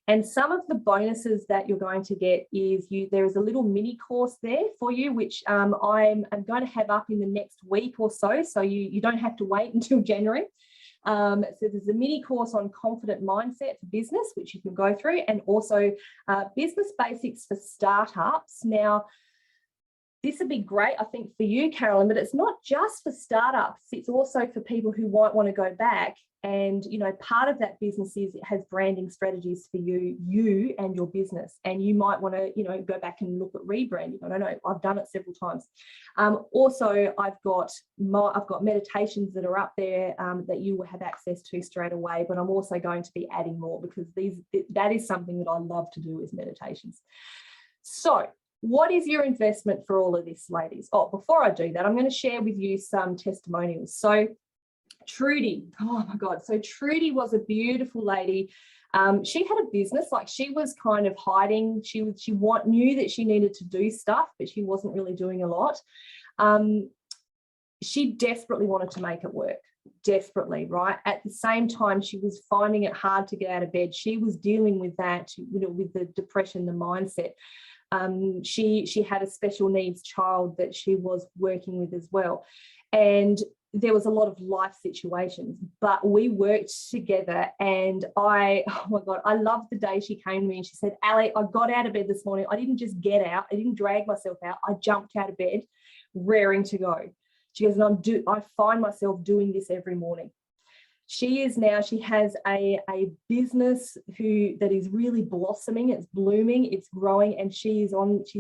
And some of the bonuses that you're going to get is there is a little mini course there for you, which I'm going to have up in the next week or so. So you don't have to wait until January. So there's a mini course on confident mindset for business, which you can go through, and also business basics for startups. Now, this would be great, I think, for you, Carolyn, but it's not just for startups. It's also for people who might want to go back. And, you know, part of that business is it has branding strategies for you and your business. And you might want to, you know, go back and look at rebranding. I don't know, I've done it several times. Also, I've got meditations that are up there that you will have access to straight away. But I'm also going to be adding more, because that is something that I love to do, is meditations. So, what is your investment for all of this, ladies? Oh, before I do that, I'm going to share with you some testimonials. So Trudy, oh my God. So Trudy was a beautiful lady. She had a business, like she was kind of hiding. She knew that she needed to do stuff, but she wasn't really doing a lot. She desperately wanted to make it work. Desperately, right? At the same time, she was finding it hard to get out of bed. She was dealing with that, you know, with the depression, the mindset. She had a special needs child that she was working with as well. And there was a lot of life situations, but we worked together. And oh my God, I loved the day she came to me and she said, Ali, I got out of bed this morning. I didn't just get out. I didn't drag myself out. I jumped out of bed, raring to go. She goes, and I find myself doing this every morning. She has a business that is really blossoming, it's blooming, it's growing, and she's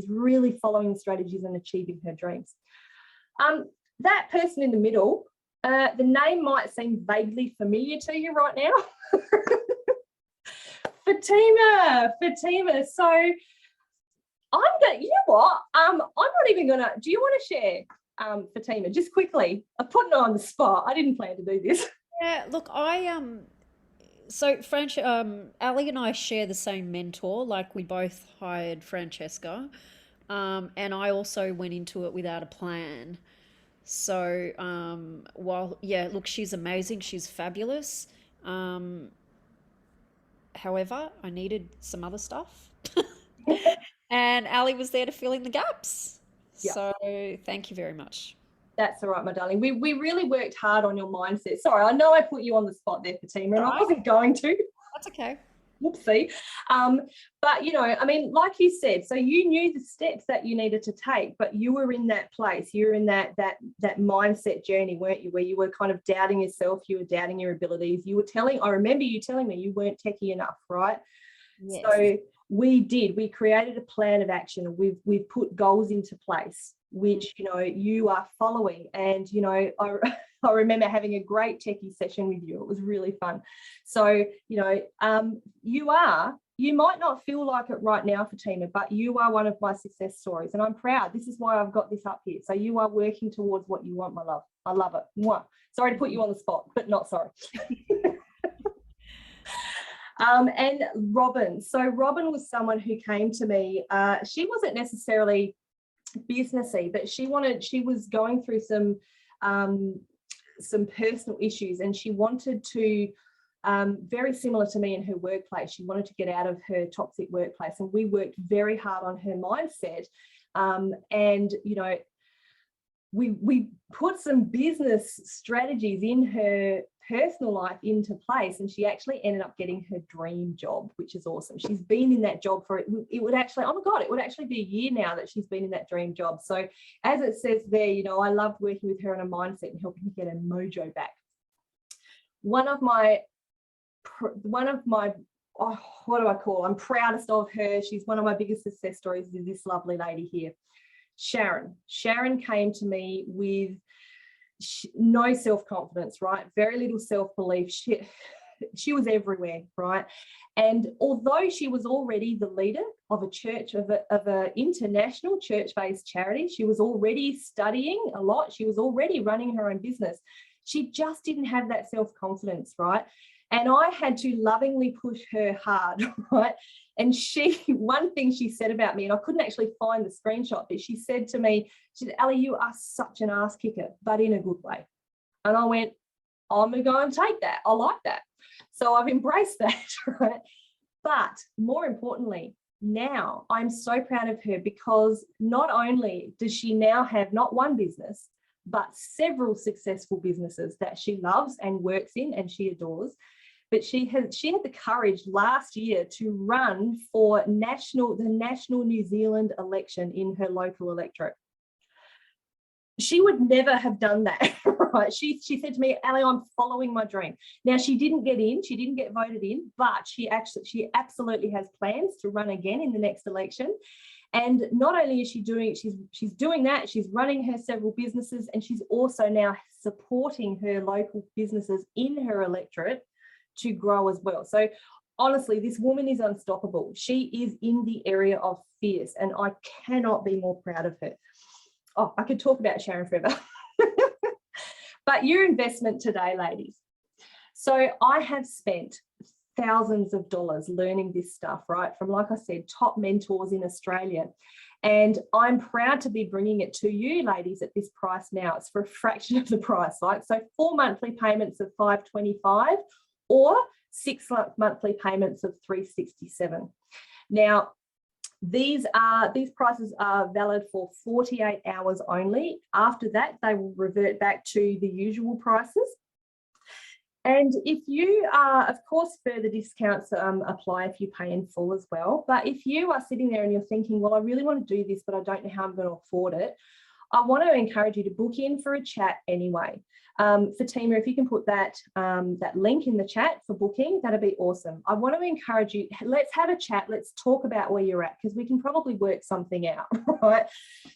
really following the strategies and achieving her dreams. That person in the middle, the name might seem vaguely familiar to you right now. Fatima. So you know what? I'm not even gonna, do you want to share, Fatima, just quickly? I'm putting her on the spot. I didn't plan to do this. Yeah, look, so Ali and I share the same mentor. Like, we both hired Francesca, and I also went into it without a plan. So, look, she's amazing. She's fabulous. However, I needed some other stuff. And Ali was there to fill in the gaps. Yeah. So thank you very much. That's all right, my darling. We really worked hard on your mindset. Sorry, I know I put you on the spot there, Fatima, and I wasn't going to. That's okay. Whoopsie. But, you know, I mean, like you said, so you knew the steps that you needed to take, but you were in that place. You were in that mindset journey, weren't you, where you were kind of doubting yourself, you were doubting your abilities. I remember you telling me you weren't techie enough, right? Yes. So we created a plan of action. We've put goals into place, which, you know, you are following. And, you know, I remember having a great techie session with you. It was really fun. So, you know, you might not feel like it right now, Fatima, but you are one of my success stories, and I'm proud. This is why I've got this up here. So you are working towards what you want, my love. I love it. Mwah. Sorry to put you on the spot, but not sorry. And Robin. So Robin was someone who came to me. She wasn't necessarily businessy, but she was going through some personal issues, and she wanted to, very similar to me in her workplace, she wanted to get out of her toxic workplace, and we worked very hard on her mindset. And, you know, we put some business strategies in her personal life into place, and she actually ended up getting her dream job, which is awesome. She's been in that job for, it would actually be a year now that she's been in that dream job. So as it says there, you know, I loved working with her on a mindset and helping her get her mojo back. One of my what do I call, I'm proudest of her, she's one of my biggest success stories, is this lovely lady here, Sharon. Sharon came to me with no self-confidence, right? Very little self-belief. She was everywhere, right? And although she was already the leader of a church, of an international church-based charity, she was already studying a lot, she was already running her own business, she just didn't have that self-confidence, right? And I had to lovingly push her hard, right? And one thing she said about me, and I couldn't actually find the screenshot, but she said to me, she said, Ali, you are such an ass kicker, but in a good way. And I went, I'm going to go and take that. I like that. So I've embraced that, right? But more importantly, now I'm so proud of her, because not only does she now have not one business, but several successful businesses that she loves and works in and she adores. But she had the courage last year to run for the national New Zealand election in her local electorate. She would never have done that, right? She said to me, Ali, I'm following my dream. Now, she didn't get in, she didn't get voted in, but she absolutely has plans to run again in the next election. And not only is she doing it, she's doing that, she's running her several businesses, and she's also now supporting her local businesses in her electorate to grow as well. So honestly, this woman is unstoppable. She is in the area of fierce, and I cannot be more proud of her. Oh, I could talk about Sharon forever. But your investment today, ladies. So I have spent thousands of dollars learning this stuff, right? From, like I said, top mentors in Australia. And I'm proud to be bringing it to you, ladies, at this price now. It's for a fraction of the price, right? So 4 monthly payments of $525 or 6 monthly payments of $367. Now, These prices are valid for 48 hours only. After that, they will revert back to the usual prices. And if you are, of course, further discounts apply if you pay in full as well. But if you are sitting there and you're thinking, well, I really want to do this, but I don't know how I'm going to afford it, I want to encourage you to book in for a chat anyway. Fatima, if you can put that link in the chat for booking, that'd be awesome. I want to encourage you, let's have a chat, let's talk about where you're at, because we can probably work something out, right?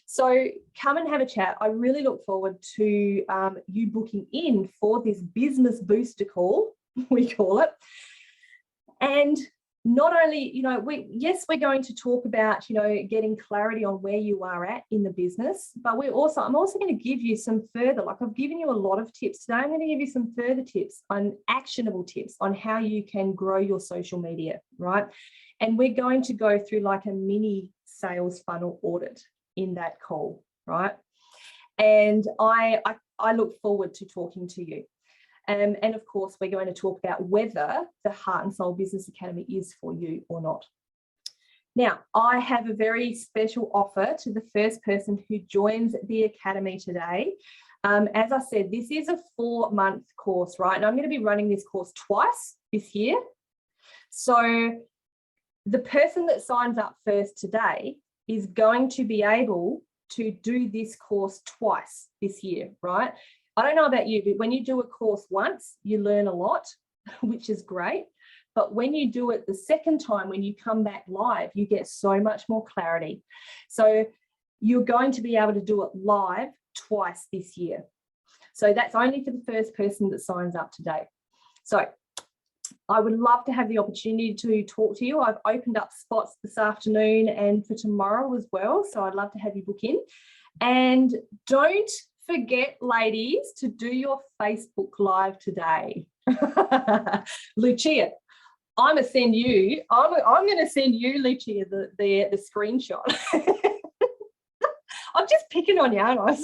So come and have a chat. I really look forward to you booking in for this business booster call, we call it. And not only, you know, we're going to talk about, you know, getting clarity on where you are at in the business, but I'm also going to give you some further, like I've given you a lot of tips today. I'm going to give you some further tips on actionable tips on how you can grow your social media, right? And we're going to go through like a mini sales funnel audit in that call, right? And I look forward to talking to you. And of course, we're going to talk about whether the Heart and Soul Business Academy is for you or not. Now, I have a very special offer to the first person who joins the Academy today. As I said, this is a 4-month course, right? And I'm going to be running this course twice this year. So the person that signs up first today is going to be able to do this course twice this year, right? I don't know about you, but when you do a course once, you learn a lot, which is great. But when you do it the second time, when you come back live, you get so much more clarity. So you're going to be able to do it live twice this year. So that's only for the first person that signs up today. So I would love to have the opportunity to talk to you. I've opened up spots this afternoon and for tomorrow as well. So I'd love to have you book in. And don't forget, ladies, to do your Facebook Live today. Lucia, I'm going to send you, the screenshot. I'm just picking on you, aren't I?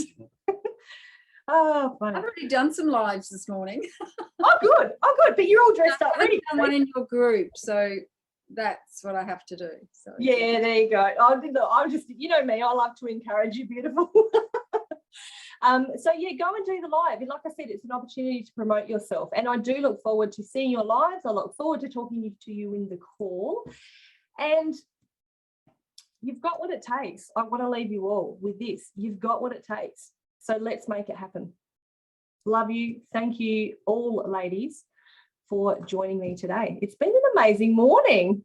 Oh, funny. I've already done some lives this morning. Oh, good. But you're all dressed up ready. I've done one in your group, so that's what I have to do. So yeah, there you go. I'm just, you know me, I love to encourage you, beautiful. So yeah, go and do the live. Like I said, it's an opportunity to promote yourself. And I do look forward to seeing your lives. I look forward to talking to you in the call. And you've got what it takes. I want to leave you all with this. You've got what it takes. So let's make it happen. Love you. Thank you all, ladies, for joining me today. It's been an amazing morning.